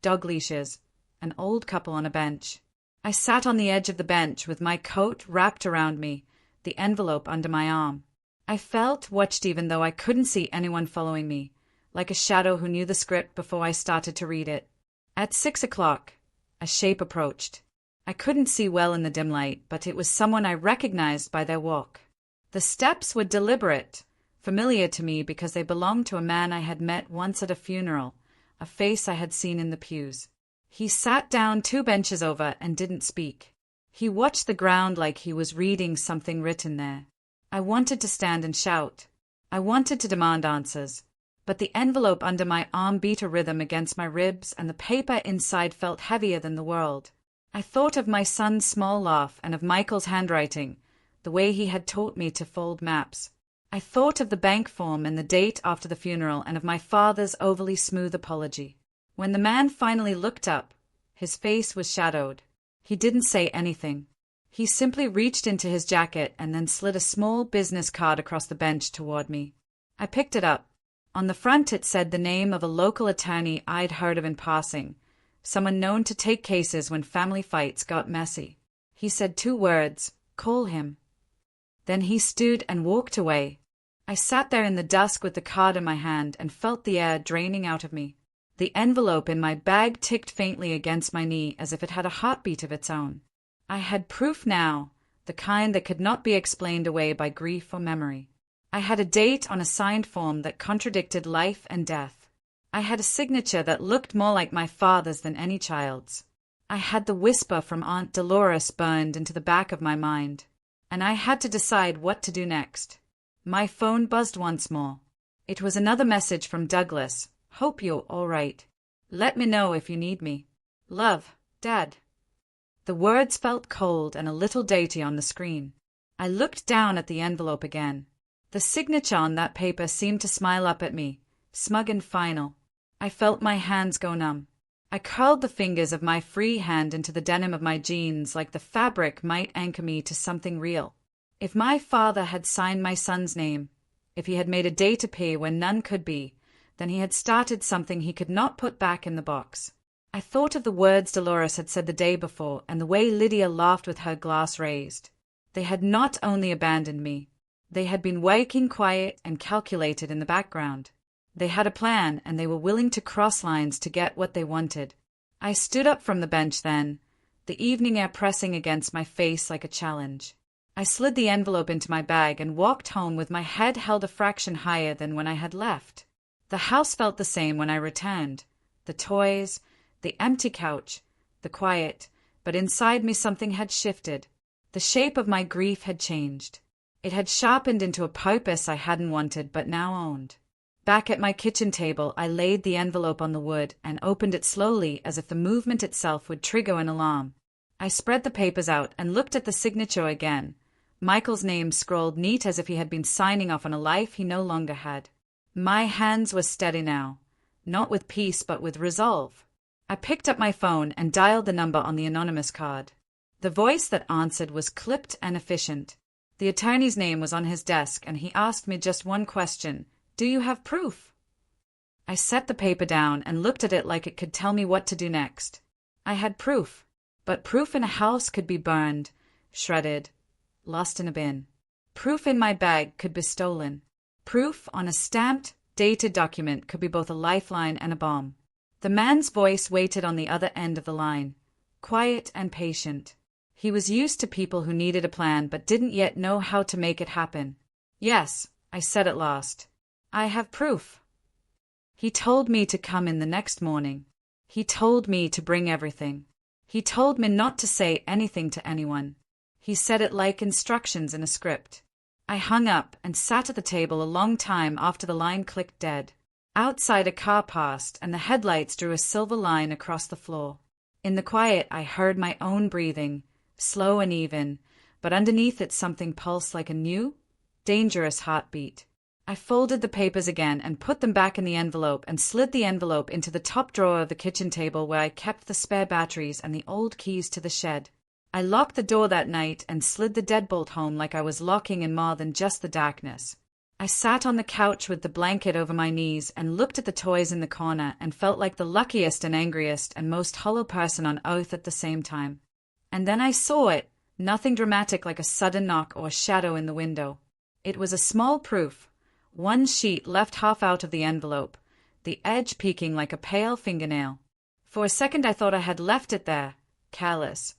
dog leashes, an old couple on a bench. I sat on the edge of the bench with my coat wrapped around me, the envelope under my arm. I felt watched even though I couldn't see anyone following me, like a shadow who knew the script before I started to read it. At 6 o'clock, a shape approached. I couldn't see well in the dim light, but it was someone I recognized by their walk. The steps were deliberate, familiar to me because they belonged to a man I had met once at a funeral, a face I had seen in the pews. He sat down 2 benches over and didn't speak. He watched the ground like he was reading something written there. I wanted to stand and shout. I wanted to demand answers. But the envelope under my arm beat a rhythm against my ribs, and the paper inside felt heavier than the world. I thought of my son's small laugh and of Michael's handwriting, the way he had taught me to fold maps. I thought of the bank form and the date after the funeral and of my father's overly smooth apology. When the man finally looked up, his face was shadowed. He didn't say anything. He simply reached into his jacket and then slid a small business card across the bench toward me. I picked it up. On the front it said the name of a local attorney I'd heard of in passing, someone known to take cases when family fights got messy. He said 2 words, "Call him." Then he stood and walked away. I sat there in the dusk with the card in my hand and felt the air draining out of me. The envelope in my bag ticked faintly against my knee as if it had a heartbeat of its own. I had proof now, the kind that could not be explained away by grief or memory. I had a date on a signed form that contradicted life and death. I had a signature that looked more like my father's than any child's. I had the whisper from Aunt Dolores burned into the back of my mind, and I had to decide what to do next. My phone buzzed once more. It was another message from Douglas. Hope you're all right. Let me know if you need me. Love, Dad. The words felt cold and a little dainty on the screen. I looked down at the envelope again. The signature on that paper seemed to smile up at me, smug and final. I felt my hands go numb. I curled the fingers of my free hand into the denim of my jeans like the fabric might anchor me to something real. If my father had signed my son's name, if he had made a date appear when none could be, then he had started something he could not put back in the box. I thought of the words Dolores had said the day before and the way Lydia laughed with her glass raised. They had not only abandoned me, they had been working quiet and calculated in the background. They had a plan, and they were willing to cross lines to get what they wanted. I stood up from the bench then, the evening air pressing against my face like a challenge. I slid the envelope into my bag and walked home with my head held a fraction higher than when I had left. The house felt the same when I returned. The toys, the empty couch, the quiet, but inside me something had shifted. The shape of my grief had changed. It had sharpened into a purpose I hadn't wanted but now owned. Back at my kitchen table, I laid the envelope on the wood and opened it slowly as if the movement itself would trigger an alarm. I spread the papers out and looked at the signature again. Michael's name scrawled neat as if he had been signing off on a life he no longer had. My hands were steady now, not with peace but with resolve. I picked up my phone and dialed the number on the anonymous card. The voice that answered was clipped and efficient. The attorney's name was on his desk and he asked me just one question. Do you have proof? I set the paper down and looked at it like it could tell me what to do next. I had proof, but proof in a house could be burned, shredded, lost in a bin. Proof in my bag could be stolen. Proof on a stamped, dated document could be both a lifeline and a bomb. The man's voice waited on the other end of the line, quiet and patient. He was used to people who needed a plan but didn't yet know how to make it happen. Yes, I said at last. I have proof. He told me to come in the next morning. He told me to bring everything. He told me not to say anything to anyone. He said it like instructions in a script. I hung up and sat at the table a long time after the line clicked dead. Outside a car passed and the headlights drew a silver line across the floor. In the quiet I heard my own breathing, slow and even, but underneath it something pulsed like a new, dangerous heartbeat. I folded the papers again and put them back in the envelope and slid the envelope into the top drawer of the kitchen table where I kept the spare batteries and the old keys to the shed. I locked the door that night and slid the deadbolt home like I was locking in more than just the darkness. I sat on the couch with the blanket over my knees and looked at the toys in the corner and felt like the luckiest and angriest and most hollow person on earth at the same time. And then I saw it, nothing dramatic like a sudden knock or a shadow in the window. It was a small proof. One sheet left half out of the envelope, the edge peeking like a pale fingernail. For a second I thought I had left it there, careless.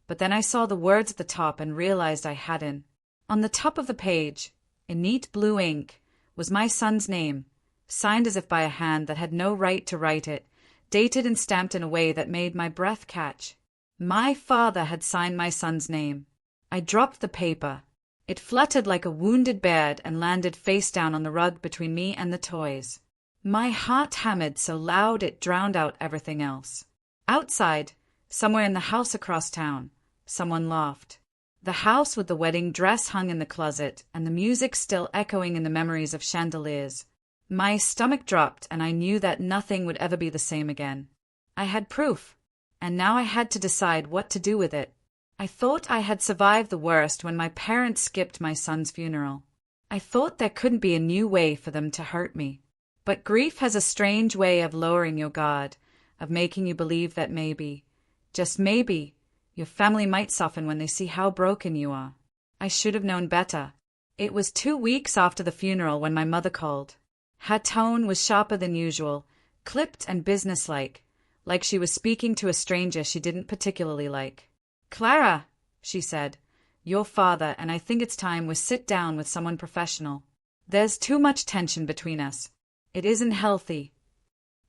But then I saw the words at the top and realized I hadn't. On the top of the page, in neat blue ink, was my son's name, signed as if by a hand that had no right to write it, dated and stamped in a way that made my breath catch. My father had signed my son's name. I dropped the paper. It fluttered like a wounded bird and landed face down on the rug between me and the toys. My heart hammered so loud it drowned out everything else. Outside, somewhere in the house across town, someone laughed. The house with the wedding dress hung in the closet and the music still echoing in the memories of chandeliers. My stomach dropped and I knew that nothing would ever be the same again. I had proof, and now I had to decide what to do with it. I thought I had survived the worst when my parents skipped my son's funeral. I thought there couldn't be a new way for them to hurt me. But grief has a strange way of lowering your guard, of making you believe that maybe, just maybe, your family might soften when they see how broken you are. I should have known better. It was 2 weeks after the funeral when my mother called. Her tone was sharper than usual, clipped and businesslike, like she was speaking to a stranger she didn't particularly like. "Clara," she said, "your father and I think it's time we sit down with someone professional. There's too much tension between us. It isn't healthy."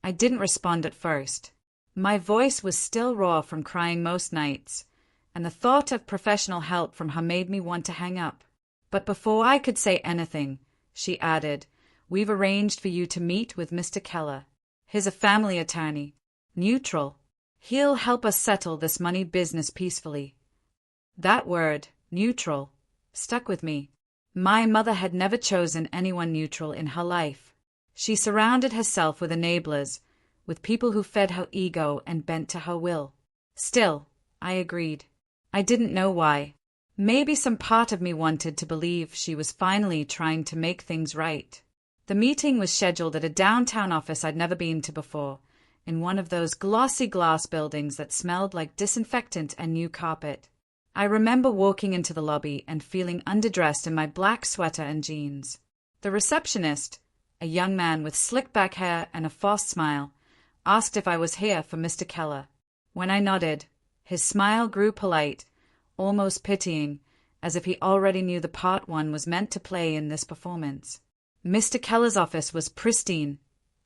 I didn't respond at first. My voice was still raw from crying most nights, and the thought of professional help from her made me want to hang up. But before I could say anything, she added, "We've arranged for you to meet with Mr. Keller. He's a family attorney. Neutral. He'll help us settle this money business peacefully." That word, neutral, stuck with me. My mother had never chosen anyone neutral in her life. She surrounded herself with enablers, with people who fed her ego and bent to her will. Still, I agreed. I didn't know why. Maybe some part of me wanted to believe she was finally trying to make things right. The meeting was scheduled at a downtown office I'd never been to before, in one of those glossy glass buildings that smelled like disinfectant and new carpet. I remember walking into the lobby and feeling underdressed in my black sweater and jeans. The receptionist, a young man with slick back hair and a forced smile, asked if I was here for Mr. Keller. When I nodded, his smile grew polite, almost pitying, as if he already knew the part one was meant to play in this performance. Mr. Keller's office was pristine,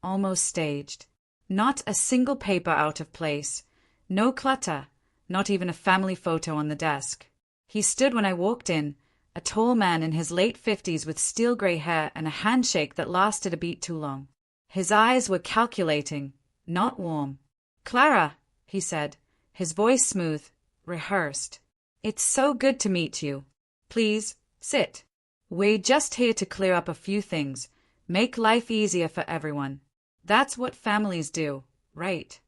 almost staged. Not a single paper out of place, no clutter, not even a family photo on the desk. He stood when I walked in, a tall man in his late 50s with steel gray hair and a handshake that lasted a beat too long. His eyes were calculating, not warm. "Clara," he said, his voice smooth, rehearsed. "It's so good to meet you. Please, sit. We're just here to clear up a few things, make life easier for everyone. That's what families do, right?"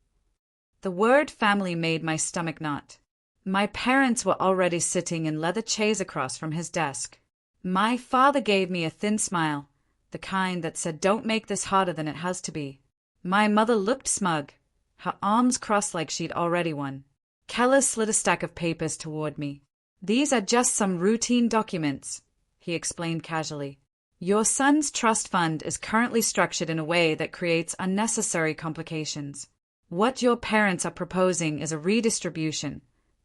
The word family made my stomach knot. My parents were already sitting in leather chairs across from his desk. My father gave me a thin smile, the kind that said, "Don't make this harder than it has to be." My mother looked smug, her arms crossed like she'd already won. Keller slid a stack of papers toward me. "These are just some routine documents," he explained casually. "Your son's trust fund is currently structured in a way that creates unnecessary complications. What your parents are proposing is a redistribution.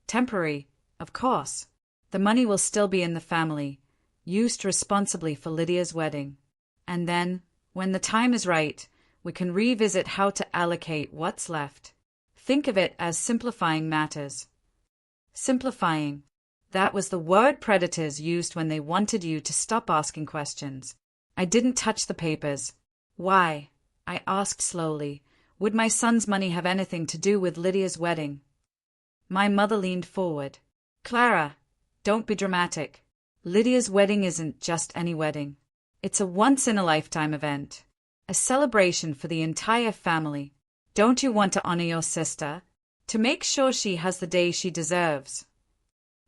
Temporary, of course. The money will still be in the family, used responsibly for Lydia's wedding. And then, when the time is right, we can revisit how to allocate what's left. Think of it as simplifying matters." Simplifying. That was the word predators used when they wanted you to stop asking questions. I didn't touch the papers. "Why?" I asked slowly. "Would my son's money have anything to do with Lydia's wedding?" My mother leaned forward. "Clara, don't be dramatic. Lydia's wedding isn't just any wedding. It's a once-in-a-lifetime event. A celebration for the entire family. Don't you want to honor your sister? To make sure she has the day she deserves?"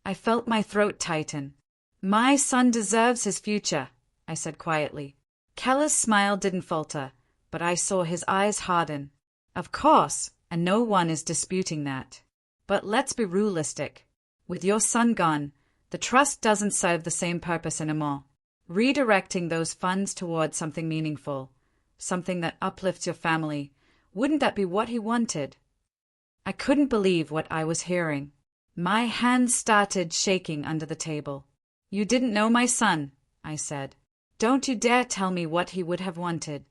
I felt my throat tighten. "My son deserves his future," I said quietly. Keller's smile didn't falter, but I saw his eyes harden. "Of course, and no one is disputing that. But let's be realistic. With your son gone, the trust doesn't serve the same purpose anymore. Redirecting those funds towards something meaningful, something that uplifts your family, wouldn't that be what he wanted?" I couldn't believe what I was hearing. My hands started shaking under the table. "You didn't know my son," I said. "Don't you dare tell me what he would have wanted."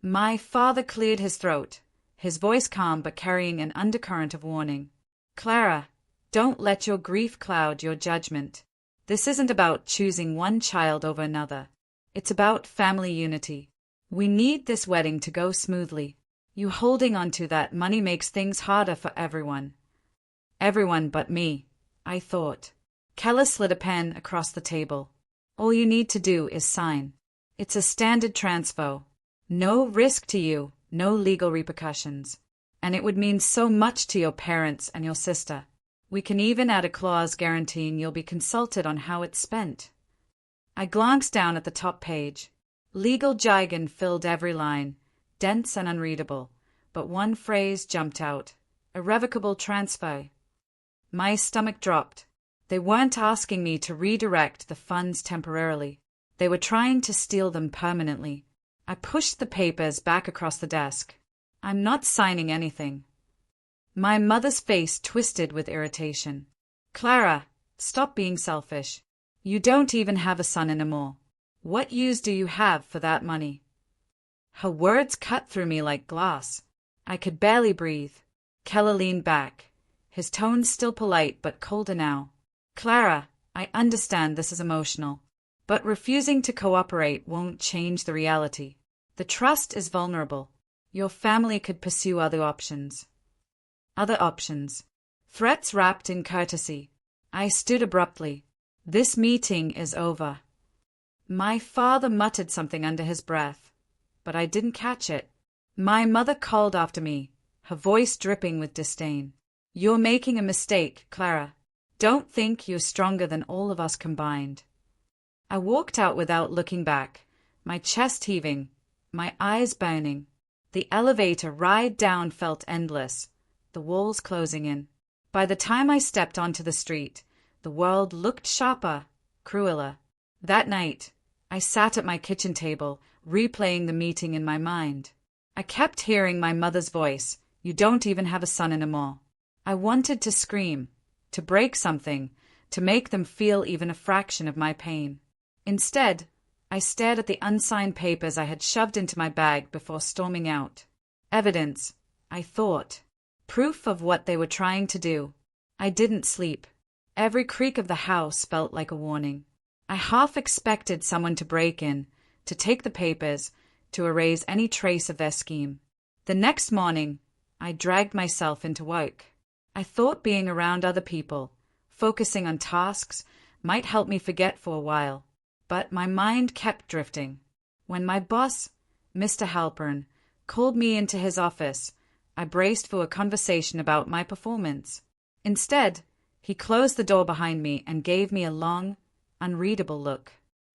My father cleared his throat, his voice calm but carrying an undercurrent of warning. "Clara, don't let your grief cloud your judgment. This isn't about choosing one child over another. It's about family unity. We need this wedding to go smoothly. You holding on to that money makes things harder for everyone." "Everyone but me," I thought. Keller slid a pen across the table. "All you need to do is sign. It's a standard transfer. No risk to you, no legal repercussions. And it would mean so much to your parents and your sister. We can even add a clause guaranteeing you'll be consulted on how it's spent." I glanced down at the top page. Legal jargon filled every line, dense and unreadable, but one phrase jumped out: irrevocable transfer. My stomach dropped. They weren't asking me to redirect the funds temporarily. They were trying to steal them permanently. I pushed the papers back across the desk. I'm not signing anything. My mother's face twisted with irritation. Clara, stop being selfish. You don't even have a son anymore. What use do you have for that money? Her words cut through me like glass. I could barely breathe. Keller leaned back, his tone still polite but colder now. Clara, I understand this is emotional, but refusing to cooperate won't change the reality. The trust is vulnerable. Your family could pursue other options. Other options. Threats wrapped in courtesy. I stood abruptly. This meeting is over. My father muttered something under his breath, but I didn't catch it. My mother called after me, her voice dripping with disdain. You're making a mistake, Clara. Don't think you're stronger than all of us combined. I walked out without looking back, my chest heaving, my eyes burning. The elevator ride down felt endless, the walls closing in. By the time I stepped onto the street, the world looked sharper, crueler. That night, I sat at my kitchen table, replaying the meeting in my mind. I kept hearing my mother's voice, "You don't even have a son anymore." I wanted to scream, to break something, to make them feel even a fraction of my pain. Instead, I stared at the unsigned papers I had shoved into my bag before storming out. Evidence, I thought. Proof of what they were trying to do. I didn't sleep. Every creak of the house felt like a warning. I half expected someone to break in, to take the papers, to erase any trace of their scheme. The next morning, I dragged myself into work. I thought being around other people, focusing on tasks, might help me forget for a while. But my mind kept drifting. When my boss, Mr. Halpern, called me into his office, I braced for a conversation about my performance. Instead, he closed the door behind me and gave me a long, unreadable look.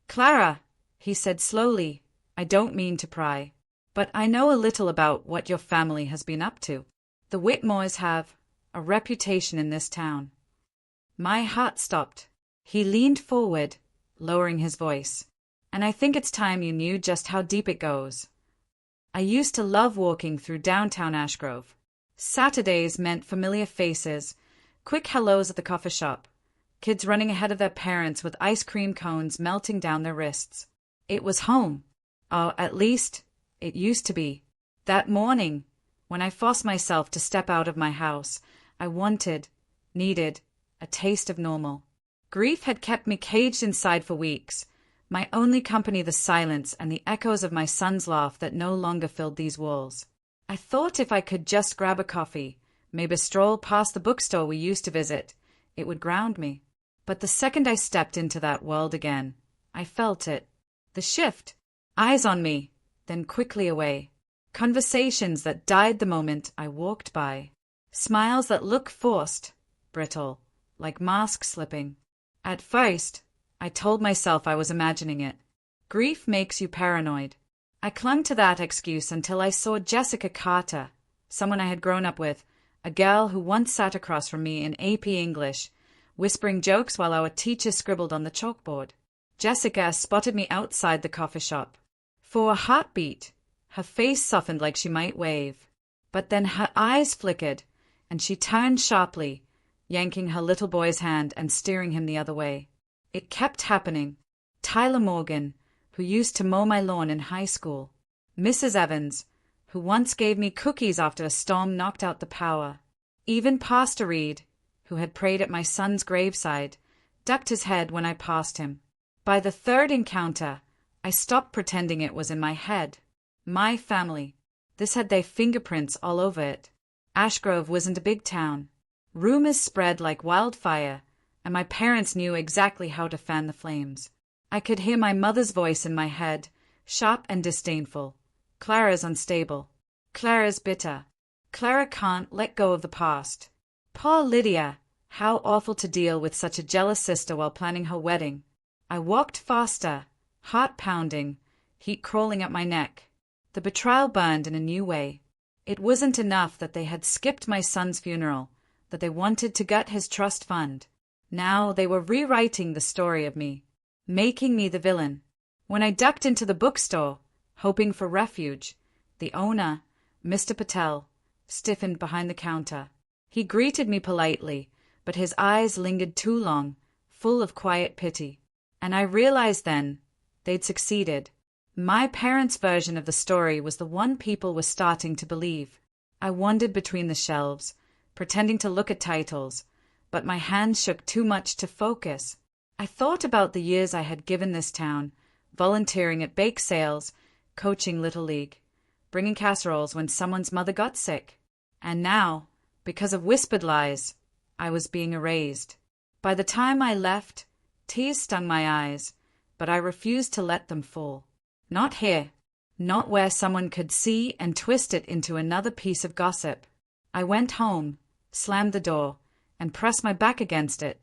"Clara," he said slowly, "I don't mean to pry, but I know a little about what your family has been up to. The Whitmores have a reputation in this town." My heart stopped. He leaned forward, lowering his voice. "And I think it's time you knew just how deep it goes. I used to love walking through downtown Ashgrove. Saturdays meant familiar faces, quick hellos at the coffee shop, kids running ahead of their parents with ice cream cones melting down their wrists. It was home. Oh, at least, it used to be. That morning, when I forced myself to step out of my house, I needed, a taste of normal. Grief had kept me caged inside for weeks, my only company the silence and the echoes of my son's laugh that no longer filled these walls. I thought if I could just grab a coffee, maybe stroll past the bookstore we used to visit, it would ground me. But the second I stepped into that world again, I felt it. The shift. Eyes on me, then quickly away. Conversations that died the moment I walked by. Smiles that look forced, brittle, like masks slipping. At first, I told myself I was imagining it. Grief makes you paranoid. I clung to that excuse until I saw Jessica Carter, someone I had grown up with, a girl who once sat across from me in AP English, whispering jokes while our teacher scribbled on the chalkboard. Jessica spotted me outside the coffee shop. For a heartbeat, her face softened like she might wave. But then her eyes flickered, and she turned sharply, yanking her little boy's hand and steering him the other way. It kept happening. Tyler Morgan, who used to mow my lawn in high school. Mrs. Evans, who once gave me cookies after a storm knocked out the power. Even Pastor Reed, who had prayed at my son's graveside, ducked his head when I passed him. By the third encounter, I stopped pretending it was in my head. My family. This had their fingerprints all over it. Ashgrove wasn't a big town. Rumors spread like wildfire, and my parents knew exactly how to fan the flames. I could hear my mother's voice in my head, sharp and disdainful. Clara's unstable. Clara's bitter. Clara can't let go of the past. Poor Lydia, how awful to deal with such a jealous sister while planning her wedding. I walked faster, heart pounding, heat crawling up my neck. The betrayal burned in a new way. It wasn't enough that they had skipped my son's funeral, that they wanted to gut his trust fund. Now they were rewriting the story of me, making me the villain. When I ducked into the bookstore, hoping for refuge, the owner, Mr. Patel, stiffened behind the counter. He greeted me politely, but his eyes lingered too long, full of quiet pity. And I realized then, they'd succeeded. My parents' version of the story was the one people were starting to believe. I wandered between the shelves, pretending to look at titles, but my hands shook too much to focus. I thought about the years I had given this town, volunteering at bake sales, coaching Little League, bringing casseroles when someone's mother got sick. And now, because of whispered lies, I was being erased. By the time I left, tears stung my eyes, but I refused to let them fall. Not here. Not where someone could see and twist it into another piece of gossip. I went home, slammed the door, and pressed my back against it,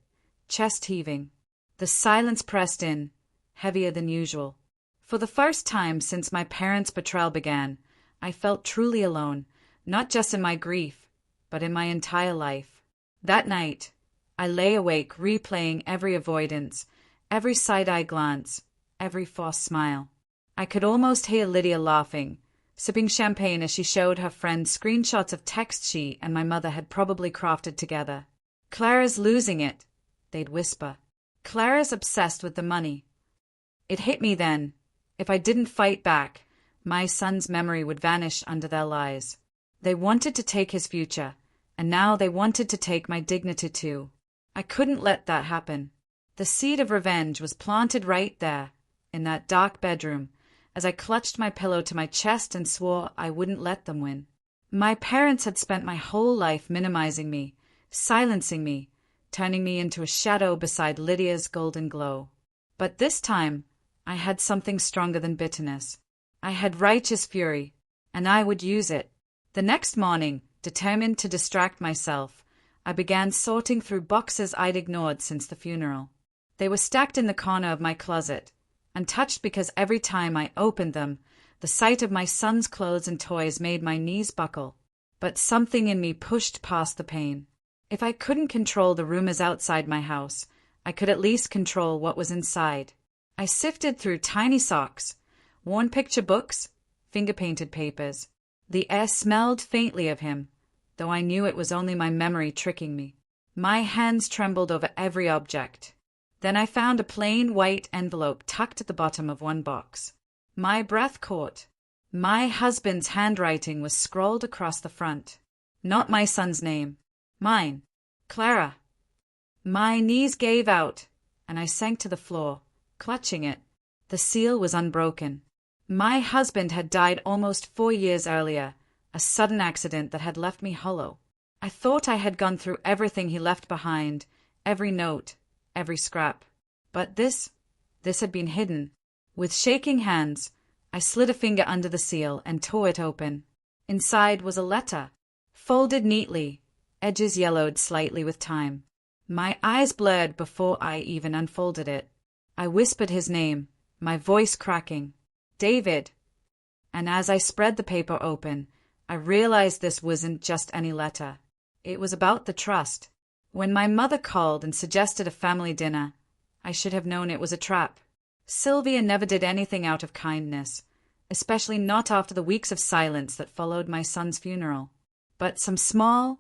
chest heaving. The silence pressed in, heavier than usual. For the first time since my parents' betrayal began, I felt truly alone, not just in my grief, but in my entire life. That night, I lay awake replaying every avoidance, every side-eye glance, every forced smile. I could almost hear Lydia laughing, sipping champagne as she showed her friends screenshots of texts she and my mother had probably crafted together. "Clara's losing it," they'd whisper. "Clara's obsessed with the money." It hit me then. If I didn't fight back, my son's memory would vanish under their lies. They wanted to take his future, and now they wanted to take my dignity too. I couldn't let that happen. The seed of revenge was planted right there, in that dark bedroom, as I clutched my pillow to my chest and swore I wouldn't let them win. My parents had spent my whole life minimizing me, silencing me, turning me into a shadow beside Lydia's golden glow. But this time, I had something stronger than bitterness. I had righteous fury, and I would use it. The next morning, determined to distract myself, I began sorting through boxes I'd ignored since the funeral. They were stacked in the corner of my closet, untouched because every time I opened them, the sight of my son's clothes and toys made my knees buckle. But something in me pushed past the pain. If I couldn't control the rumors outside my house, I could at least control what was inside. I sifted through tiny socks, worn picture books, finger-painted papers. The air smelled faintly of him, though I knew it was only my memory tricking me. My hands trembled over every object. Then I found a plain white envelope tucked at the bottom of one box. My breath caught. My husband's handwriting was scrawled across the front. Not my son's name. Mine. Clara. My knees gave out, and I sank to the floor, clutching it. The seal was unbroken. My husband had died almost 4 years earlier, a sudden accident that had left me hollow. I thought I had gone through everything he left behind, every note, every scrap. But this had been hidden. With shaking hands, I slid a finger under the seal and tore it open. Inside was a letter, folded neatly, edges yellowed slightly with time. My eyes blurred before I even unfolded it. I whispered his name, my voice cracking. David. And as I spread the paper open, I realized this wasn't just any letter. It was about the trust. When my mother called and suggested a family dinner, I should have known it was a trap. Sylvia never did anything out of kindness, especially not after the weeks of silence that followed my son's funeral. But some small,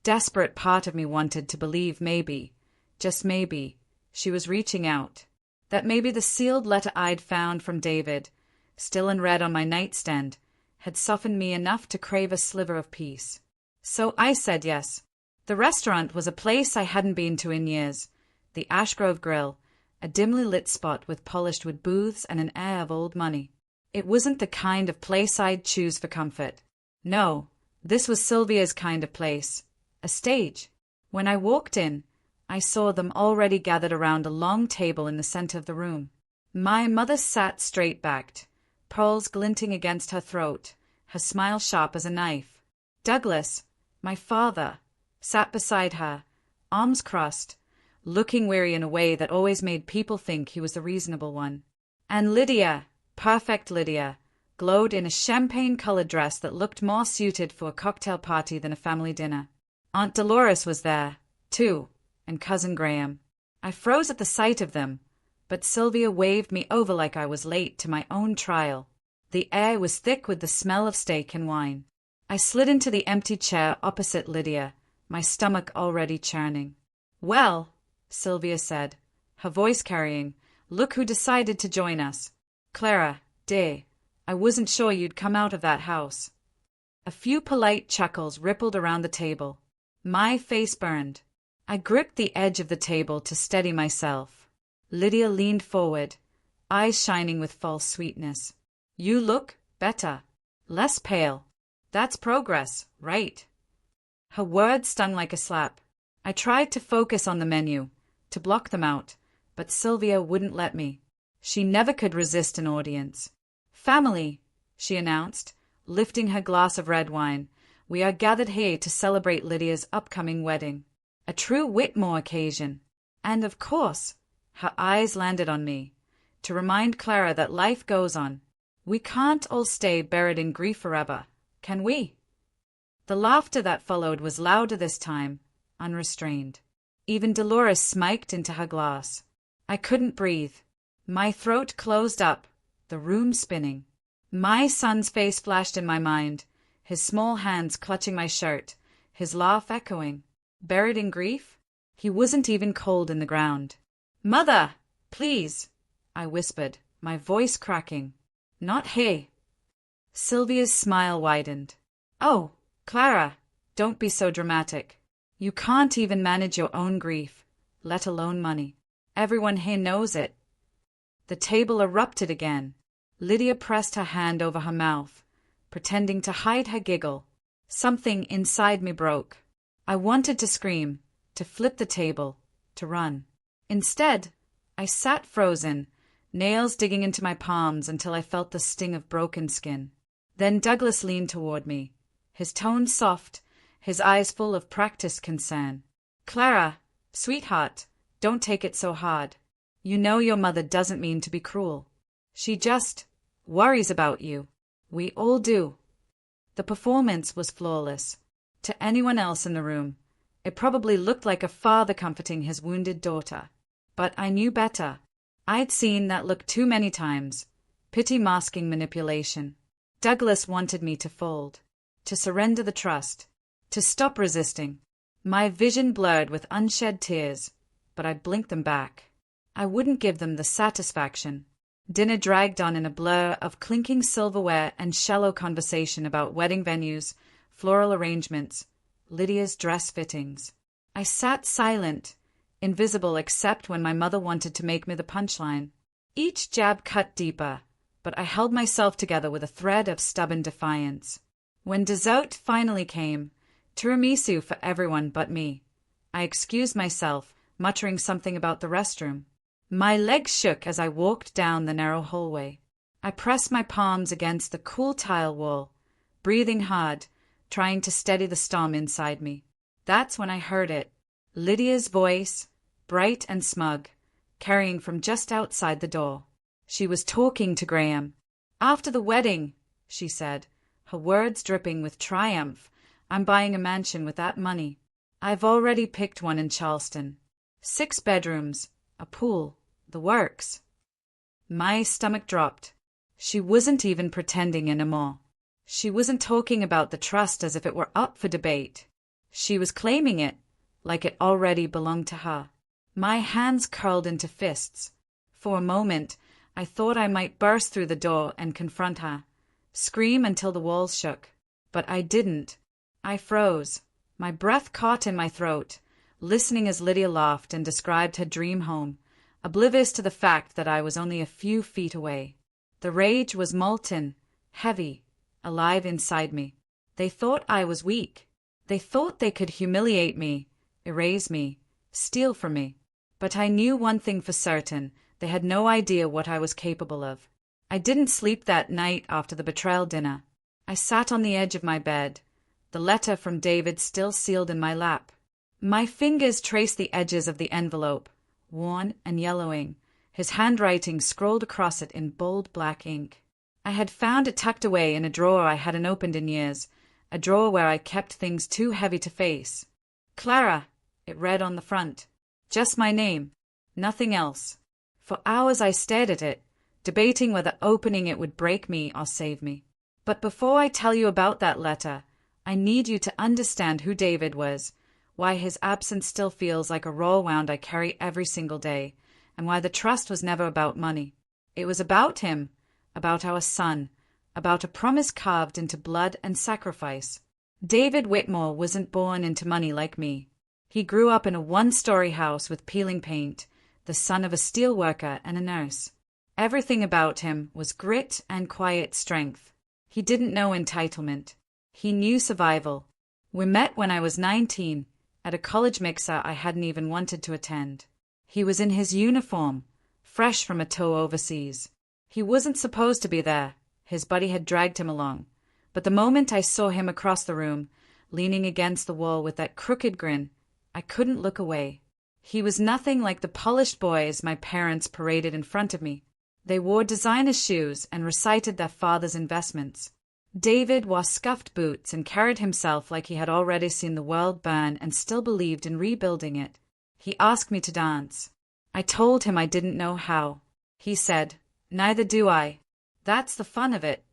desperate part of me wanted to believe maybe, just maybe, she was reaching out. That maybe the sealed letter I'd found from David, still unread on my nightstand, had softened me enough to crave a sliver of peace. So I said yes. The restaurant was a place I hadn't been to in years, the Ashgrove Grill, a dimly lit spot with polished wood booths and an air of old money. It wasn't the kind of place I'd choose for comfort. No, this was Sylvia's kind of place, a stage. When I walked in, I saw them already gathered around a long table in the center of the room. My mother sat straight-backed, pearls glinting against her throat, her smile sharp as a knife. Douglas, my father, sat beside her, arms crossed, looking weary in a way that always made people think he was the reasonable one. And Lydia, perfect Lydia, glowed in a champagne-colored dress that looked more suited for a cocktail party than a family dinner. Aunt Dolores was there, too, and Cousin Graham. I froze at the sight of them, but Sylvia waved me over like I was late to my own trial. The air was thick with the smell of steak and wine. I slid into the empty chair opposite Lydia, my stomach already churning. "Well," Sylvia said, her voice carrying, "look who decided to join us. Clara, dear, I wasn't sure you'd come out of that house." A few polite chuckles rippled around the table. My face burned. I gripped the edge of the table to steady myself. Lydia leaned forward, eyes shining with false sweetness. "You look better. Less pale. That's progress, right?" Her words stung like a slap. I tried to focus on the menu, to block them out, but Sylvia wouldn't let me. She never could resist an audience. "Family," she announced, lifting her glass of red wine. "We are gathered here to celebrate Lydia's upcoming wedding. A true Whitmore occasion. And of course," her eyes landed on me, "to remind Clara that life goes on. We can't all stay buried in grief forever, can we?" The laughter that followed was louder this time, unrestrained. Even Dolores smiked into her glass. I couldn't breathe. My throat closed up, the room spinning. My son's face flashed in my mind, his small hands clutching my shirt, his laugh echoing. Buried in grief? He wasn't even cold in the ground. "Mother, please," I whispered, my voice cracking. "Not he." Sylvia's smile widened. "Oh, Clara, don't be so dramatic. You can't even manage your own grief, let alone money. Everyone here knows it." The table erupted again. Lydia pressed her hand over her mouth, pretending to hide her giggle. Something inside me broke. I wanted to scream, to flip the table, to run. Instead, I sat frozen, nails digging into my palms until I felt the sting of broken skin. Then Douglas leaned toward me, his tone soft, his eyes full of practiced concern. "Clara, sweetheart, don't take it so hard. You know your mother doesn't mean to be cruel. She just worries about you. We all do." The performance was flawless. To anyone else in the room, it probably looked like a father comforting his wounded daughter. But I knew better. I'd seen that look too many times. Pity masking manipulation. Douglas wanted me to fold, to surrender the trust, to stop resisting. My vision blurred with unshed tears, but I blinked them back. I wouldn't give them the satisfaction. Dinner dragged on in a blur of clinking silverware and shallow conversation about wedding venues, floral arrangements, Lydia's dress fittings. I sat silent, invisible except when my mother wanted to make me the punchline. Each jab cut deeper, but I held myself together with a thread of stubborn defiance. When dessert finally came, tiramisu for everyone but me, I excused myself, muttering something about the restroom. My legs shook as I walked down the narrow hallway. I pressed my palms against the cool tile wall, breathing hard, trying to steady the storm inside me. That's when I heard it. Lydia's voice, bright and smug, carrying from just outside the door. She was talking to Graham. "After the wedding," she said, her words dripping with triumph, "I'm buying a mansion with that money. I've already picked one in Charleston. 6 bedrooms, a pool, the works." My stomach dropped. She wasn't even pretending anymore. She wasn't talking about the trust as if it were up for debate. She was claiming it, like it already belonged to her. My hands curled into fists. For a moment, I thought I might burst through the door and confront her, scream until the walls shook. But I didn't. I froze, my breath caught in my throat, listening as Lydia laughed and described her dream home, oblivious to the fact that I was only a few feet away. The rage was molten, heavy, alive inside me. They thought I was weak. They thought they could humiliate me, erase me, steal from me. But I knew one thing for certain, they had no idea what I was capable of. I didn't sleep that night after the betrayal dinner. I sat on the edge of my bed, the letter from David still sealed in my lap. My fingers traced the edges of the envelope, worn and yellowing, his handwriting scrolled across it in bold black ink. I had found it tucked away in a drawer I hadn't opened in years, a drawer where I kept things too heavy to face. "Clara," it read on the front. Just my name. Nothing else. For hours I stared at it, debating whether opening it would break me or save me. But before I tell you about that letter, I need you to understand who David was, why his absence still feels like a raw wound I carry every single day, and why the trust was never about money. It was about him, about our son, about a promise carved into blood and sacrifice. David Whitmore wasn't born into money like me. He grew up in a one-story house with peeling paint, the son of a steelworker and a nurse. Everything about him was grit and quiet strength. He didn't know entitlement. He knew survival. We met when I was 19, at a college mixer I hadn't even wanted to attend. He was in his uniform, fresh from a tow overseas. He wasn't supposed to be there. His buddy had dragged him along. But the moment I saw him across the room, leaning against the wall with that crooked grin, I couldn't look away. He was nothing like the polished boys my parents paraded in front of me. They wore designer shoes and recited their father's investments. David wore scuffed boots and carried himself like he had already seen the world burn and still believed in rebuilding it. He asked me to dance. I told him I didn't know how. He said, "Neither do I. That's the fun of it."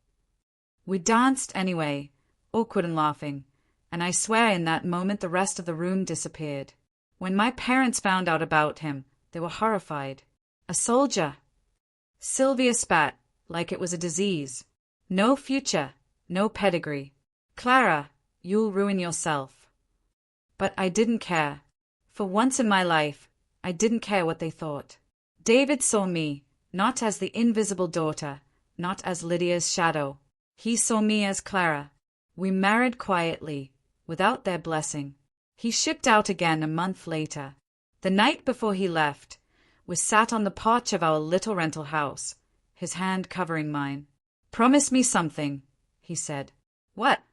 We danced anyway, awkward and laughing, and I swear in that moment the rest of the room disappeared. When my parents found out about him, they were horrified. A soldier. Sylvia spat, like it was a disease. No future, no pedigree. Clara, you'll ruin yourself. But I didn't care. For once in my life, I didn't care what they thought. David saw me, not as the invisible daughter, not as Lydia's shadow. He saw me as Clara. We married quietly, without their blessing. He shipped out again a month later. The night before he left, we sat on the porch of our little rental house, his hand covering mine. "Promise me something," he said. "What?"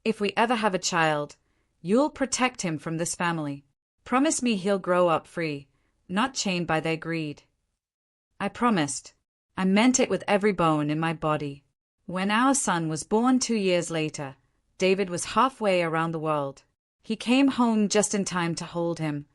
"If we ever have a child, you'll protect him from this family. Promise me he'll grow up free, not chained by their greed." I promised. I meant it with every bone in my body. When our son was born 2 years later, David was halfway around the world. He came home just in time to hold him,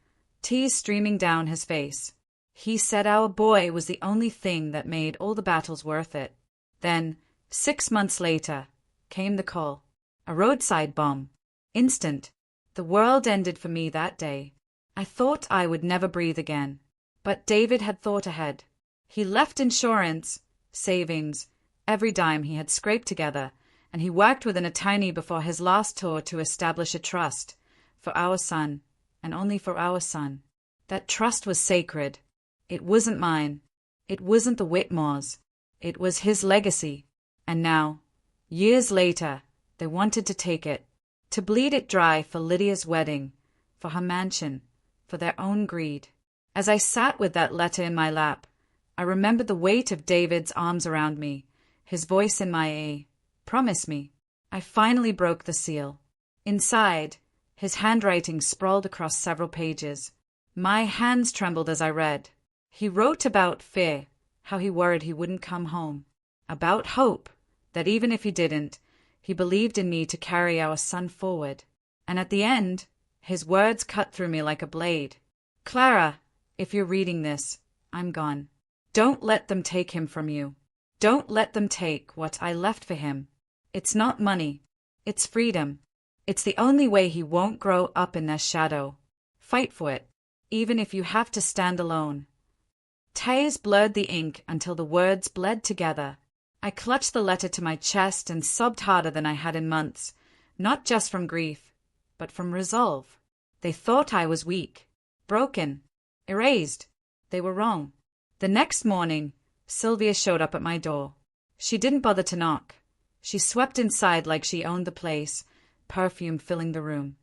tears streaming down his face. He said our boy was the only thing that made all the battles worth it. Then, 6 months later, came the call. A roadside bomb. Instant. The world ended for me that day. I thought I would never breathe again. But David had thought ahead. He left insurance, savings, every dime he had scraped together, and he worked with an attorney before his last tour to establish a trust for our son, and only for our son. That trust was sacred. It wasn't mine. It wasn't the Whitmores. It was his legacy. And now, years later, they wanted to take it, to bleed it dry for Lydia's wedding, for her mansion, for their own greed. As I sat with that letter in my lap, I remembered the weight of David's arms around me, his voice in my ear. "Promise me." I finally broke the seal. Inside, his handwriting sprawled across several pages. My hands trembled as I read. He wrote about fear, how he worried he wouldn't come home. About hope, that even if he didn't, he believed in me to carry our son forward. And at the end, his words cut through me like a blade. "Clara, if you're reading this, I'm gone. Don't let them take him from you. Don't let them take what I left for him. It's not money. It's freedom. It's the only way he won't grow up in their shadow. Fight for it, even if you have to stand alone." Tears blurred the ink until the words bled together. I clutched the letter to my chest and sobbed harder than I had in months, not just from grief, but from resolve. They thought I was weak, broken, erased. They were wrong. The next morning, Sylvia showed up at my door. She didn't bother to knock. She swept inside like she owned the place, perfume filling the room.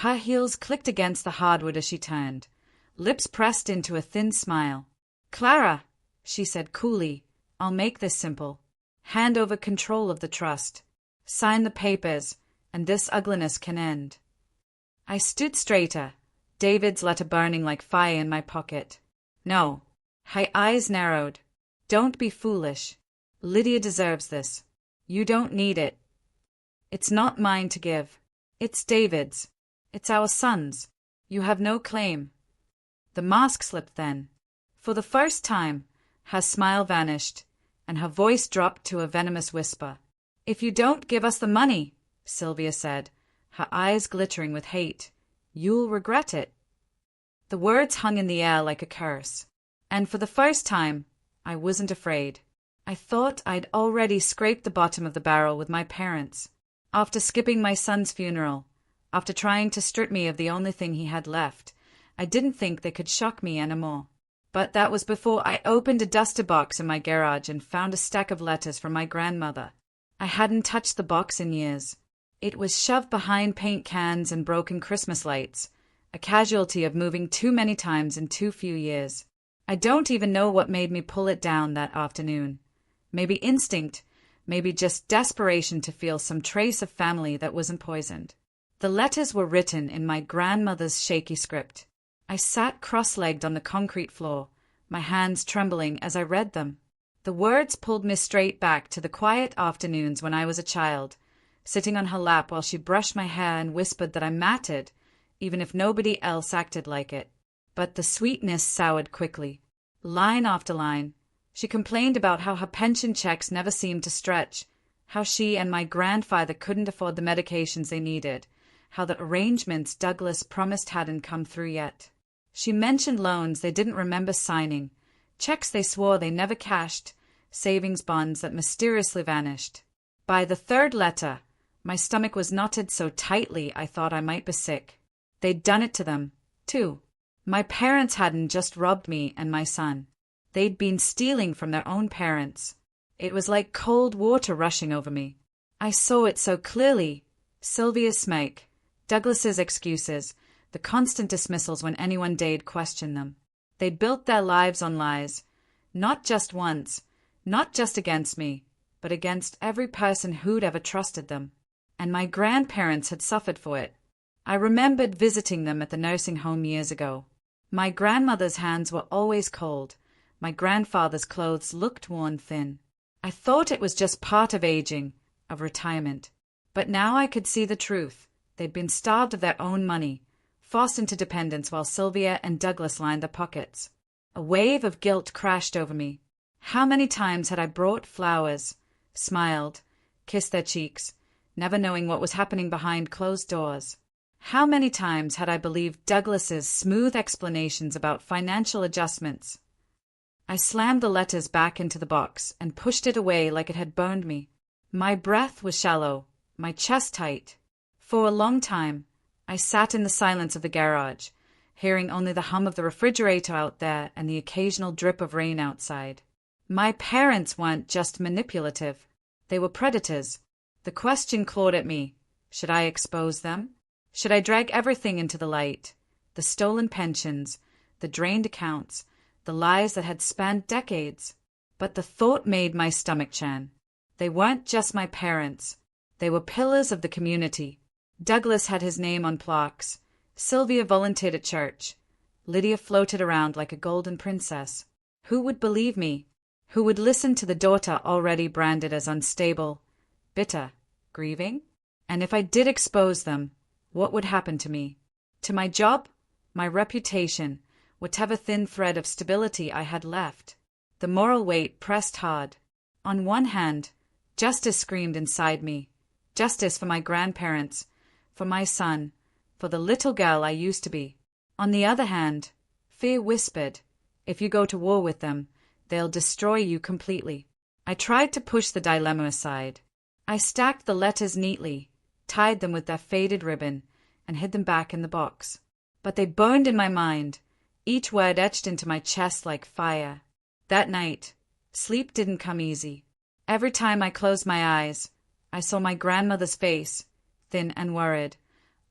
Her heels clicked against the hardwood as she turned, lips pressed into a thin smile. "Clara," she said coolly, "I'll make this simple. Hand over control of the trust. Sign the papers, and this ugliness can end." I stood straighter, David's letter burning like fire in my pocket. "No." Her eyes narrowed. "Don't be foolish. Lydia deserves this. You don't need it. It's not mine to give. It's David's. It's our son's. You have no claim." The mask slipped then. For the first time, her smile vanished, and her voice dropped to a venomous whisper. "If you don't give us the money," Sylvia said, her eyes glittering with hate, "you'll regret it." The words hung in the air like a curse. And for the first time, I wasn't afraid. I thought I'd already scraped the bottom of the barrel with my parents. After skipping my son's funeral, after trying to strip me of the only thing he had left, I didn't think they could shock me anymore. But that was before I opened a duster box in my garage and found a stack of letters from my grandmother. I hadn't touched the box in years. It was shoved behind paint cans and broken Christmas lights, a casualty of moving too many times in too few years. I don't even know what made me pull it down that afternoon. Maybe instinct, maybe just desperation to feel some trace of family that wasn't poisoned. The letters were written in my grandmother's shaky script. I sat cross-legged on the concrete floor, my hands trembling as I read them. The words pulled me straight back to the quiet afternoons when I was a child, sitting on her lap while she brushed my hair and whispered that I mattered, even if nobody else acted like it. But the sweetness soured quickly. Line after line, she complained about how her pension checks never seemed to stretch, how she and my grandfather couldn't afford the medications they needed, how the arrangements Douglas promised hadn't come through yet. She mentioned loans they didn't remember signing, checks they swore they never cashed, savings bonds that mysteriously vanished. By the third letter, my stomach was knotted so tightly I thought I might be sick. They'd done it to them, too. My parents hadn't just robbed me and my son. They'd been stealing from their own parents. It was like cold water rushing over me. I saw it so clearly. Sylvia's smirk, Douglas's excuses, the constant dismissals when anyone dared question them. They'd built their lives on lies, not just once, not just against me, but against every person who'd ever trusted them. And my grandparents had suffered for it. I remembered visiting them at the nursing home years ago. My grandmother's hands were always cold. My grandfather's clothes looked worn thin. I thought it was just part of aging, of retirement. But now I could see the truth. They'd been starved of their own money, forced into dependence while Sylvia and Douglas lined their pockets. A wave of guilt crashed over me. How many times had I brought flowers, smiled, kissed their cheeks, never knowing what was happening behind closed doors? How many times had I believed Douglas's smooth explanations about financial adjustments? I slammed the letters back into the box and pushed it away like it had burned me. My breath was shallow, my chest tight. For a long time, I sat in the silence of the garage, hearing only the hum of the refrigerator out there and the occasional drip of rain outside. My parents weren't just manipulative. They were predators. The question clawed at me. Should I expose them? Should I drag everything into the light? The stolen pensions, the drained accounts, the lies that had spanned decades? But the thought made my stomach churn. They weren't just my parents. They were pillars of the community. Douglas had his name on plaques. Sylvia volunteered at church. Lydia floated around like a golden princess. Who would believe me? Who would listen to the daughter already branded as unstable, bitter, grieving? And if I did expose them, what would happen to me? To my job? My reputation? Whatever thin thread of stability I had left? The moral weight pressed hard. On one hand, justice screamed inside me. Justice for my grandparents, for my son, for the little girl I used to be. On the other hand, fear whispered, if you go to war with them, they'll destroy you completely. I tried to push the dilemma aside. I stacked the letters neatly, tied them with their faded ribbon, and hid them back in the box. But they burned in my mind, each word etched into my chest like fire. That night, sleep didn't come easy. Every time I closed my eyes, I saw my grandmother's face, thin and worried,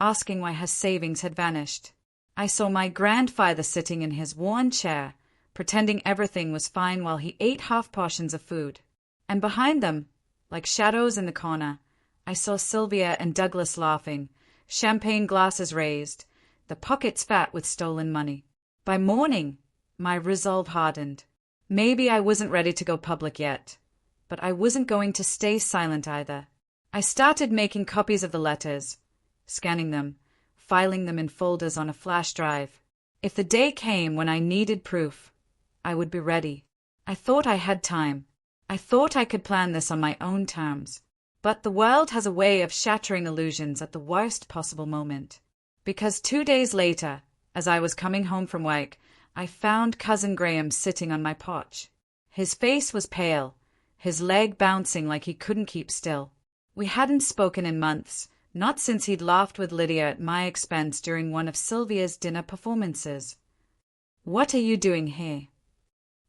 asking why her savings had vanished. I saw my grandfather sitting in his worn chair, pretending everything was fine while he ate half portions of food. And behind them, like shadows in the corner, I saw Sylvia and Douglas laughing, champagne glasses raised, the pockets fat with stolen money. By morning, my resolve hardened. Maybe I wasn't ready to go public yet, but I wasn't going to stay silent either. I started making copies of the letters, scanning them, filing them in folders on a flash drive. If the day came when I needed proof, I would be ready. I thought I had time. I thought I could plan this on my own terms. But the world has a way of shattering illusions at the worst possible moment. Because 2 days later, as I was coming home from work, I found Cousin Graham sitting on my porch. His face was pale, his leg bouncing like he couldn't keep still. We hadn't spoken in months, not since he'd laughed with Lydia at my expense during one of Sylvia's dinner performances. "What are you doing here?"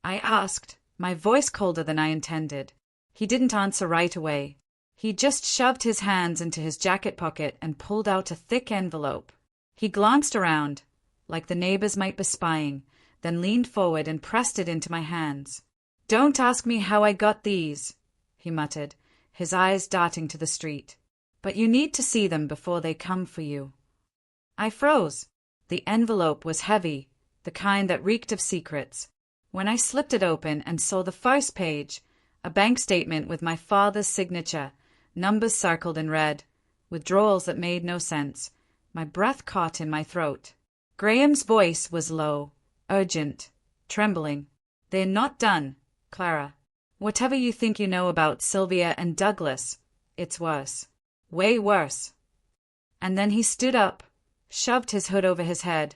I asked, my voice colder than I intended. He didn't answer right away. He just shoved his hands into his jacket pocket and pulled out a thick envelope. He glanced around, like the neighbors might be spying, then leaned forward and pressed it into my hands. "Don't ask me how I got these," he muttered, his eyes darting to the street. "But you need to see them before they come for you." I froze. The envelope was heavy, the kind that reeked of secrets. When I slipped it open and saw the first page, a bank statement with my father's signature, numbers circled in red, withdrawals that made no sense, my breath caught in my throat. Graham's voice was low, urgent, trembling. "They're not done, Clara. Whatever you think you know about Sylvia and Douglas, it's worse. Way worse." And then he stood up, shoved his hood over his head,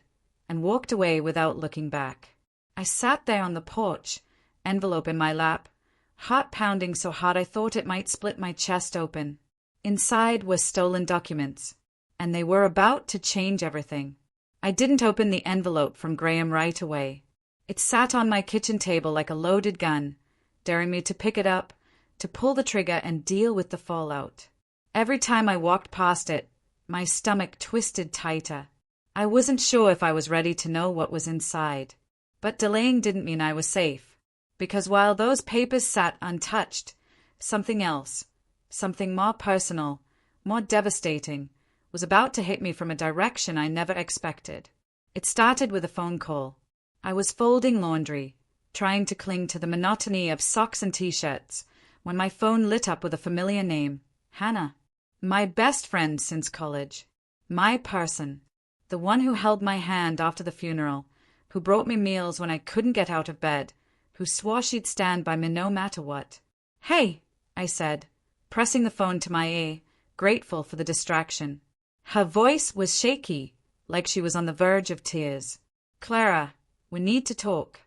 and walked away without looking back. I sat there on the porch, envelope in my lap, heart pounding so hard I thought it might split my chest open. Inside were stolen documents, and they were about to change everything. I didn't open the envelope from Graham right away. It sat on my kitchen table like a loaded gun, daring me to pick it up, to pull the trigger and deal with the fallout. Every time I walked past it, my stomach twisted tighter. I wasn't sure if I was ready to know what was inside. But delaying didn't mean I was safe, because while those papers sat untouched, something else, something more personal, more devastating, was about to hit me from a direction I never expected. It started with a phone call. I was folding laundry, trying to cling to the monotony of socks and t-shirts, when my phone lit up with a familiar name, Hannah. My best friend since college. My person. The one who held my hand after the funeral, who brought me meals when I couldn't get out of bed, who swore she'd stand by me no matter what. "Hey," I said, pressing the phone to my ear, grateful for the distraction. Her voice was shaky, like she was on the verge of tears. "Clara, we need to talk."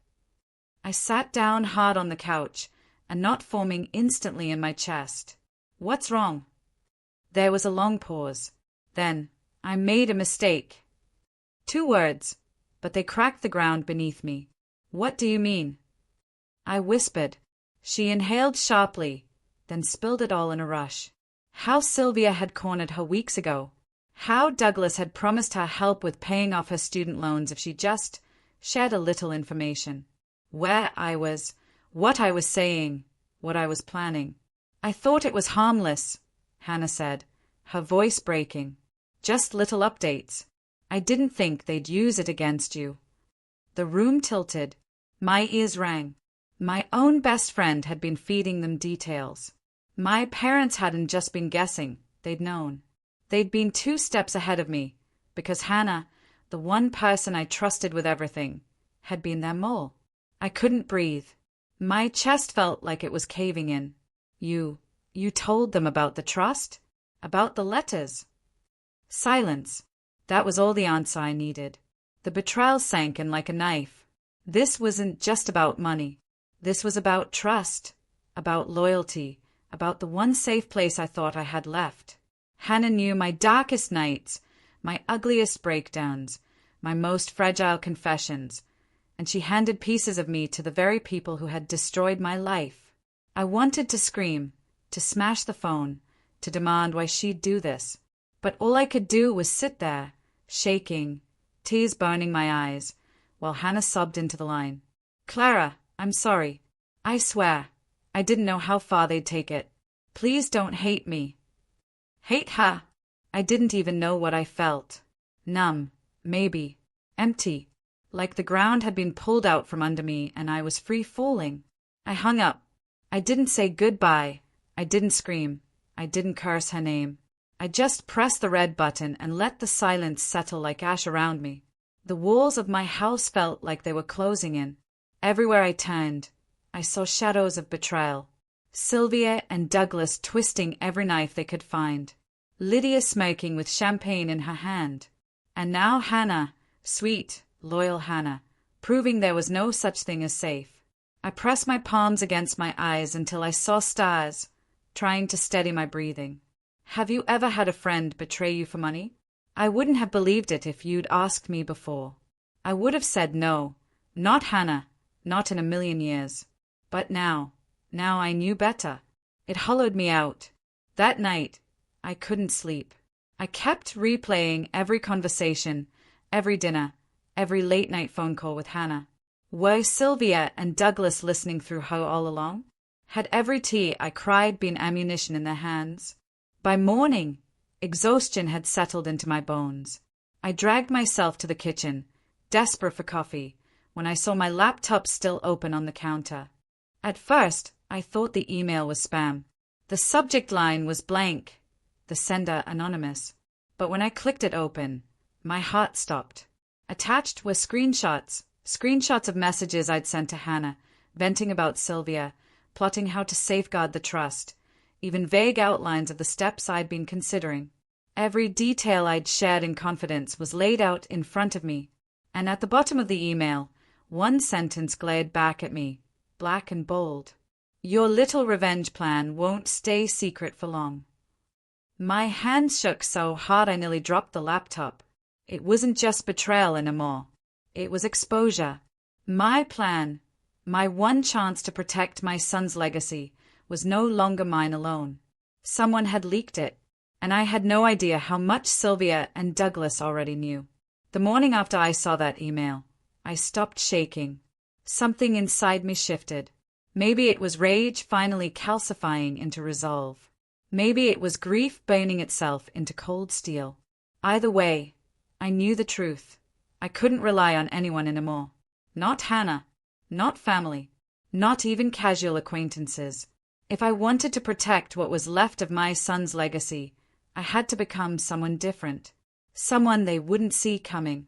I sat down hard on the couch, a knot forming instantly in my chest. "What's wrong?" There was a long pause. Then, "I made a mistake." 2 words, but they cracked the ground beneath me. "What do you mean?" I whispered. She inhaled sharply, then spilled it all in a rush. How Sylvia had cornered her weeks ago. How Douglas had promised her help with paying off her student loans if she just shared a little information. Where I was, what I was saying, what I was planning. "I thought it was harmless," Hannah said, her voice breaking. "Just little updates. I didn't think they'd use it against you." The room tilted. My ears rang. My own best friend had been feeding them details. My parents hadn't just been guessing, they'd known. They'd been 2 steps ahead of me, because Hannah, the one person I trusted with everything, had been their mole. I couldn't breathe. My chest felt like it was caving in. You told them about the trust? About the letters?" Silence. That was all the answer I needed. The betrayal sank in like a knife. This wasn't just about money. This was about trust, about loyalty, about the one safe place I thought I had left. Hannah knew my darkest nights, my ugliest breakdowns, my most fragile confessions, and she handed pieces of me to the very people who had destroyed my life. I wanted to scream, to smash the phone, to demand why she'd do this. But all I could do was sit there, shaking, tears burning my eyes, while Hannah sobbed into the line. "Clara, I'm sorry. I swear, I didn't know how far they'd take it. Please don't hate me." Hate her? I didn't even know what I felt. Numb, maybe. Empty. Like the ground had been pulled out from under me and I was free falling. I hung up. I didn't say goodbye. I didn't scream. I didn't curse her name. I just pressed the red button and let the silence settle like ash around me. The walls of my house felt like they were closing in. Everywhere I turned, I saw shadows of betrayal. Sylvia and Douglas twisting every knife they could find. Lydia smoking with champagne in her hand. And now Hannah, sweet, loyal Hannah, proving there was no such thing as safe. I pressed my palms against my eyes until I saw stars, trying to steady my breathing. Have you ever had a friend betray you for money? I wouldn't have believed it if you'd asked me before. I would have said no, not Hannah, not in a million years. But now I knew better. It hollowed me out. That night, I couldn't sleep. I kept replaying every conversation, every dinner, every late-night phone call with Hannah. Were Sylvia and Douglas listening through her all along? Had every tea I cried been ammunition in their hands? By morning, exhaustion had settled into my bones. I dragged myself to the kitchen, desperate for coffee, when I saw my laptop still open on the counter. At first, I thought the email was spam. The subject line was blank, the sender anonymous. But when I clicked it open, my heart stopped. Attached were screenshots of messages I'd sent to Hannah, venting about Sylvia, plotting how to safeguard the trust, even vague outlines of the steps I'd been considering. Every detail I'd shared in confidence was laid out in front of me, and at the bottom of the email, one sentence glared back at me, black and bold. Your little revenge plan won't stay secret for long. My hands shook so hard I nearly dropped the laptop. It wasn't just betrayal anymore. It was exposure. My plan, my one chance to protect my son's legacy, was no longer mine alone. Someone had leaked it, and I had no idea how much Sylvia and Douglas already knew. The morning after I saw that email, I stopped shaking. Something inside me shifted. Maybe it was rage finally calcifying into resolve. Maybe it was grief burning itself into cold steel. Either way, I knew the truth. I couldn't rely on anyone anymore. Not Hannah, not family, not even casual acquaintances. If I wanted to protect what was left of my son's legacy, I had to become someone different, someone they wouldn't see coming.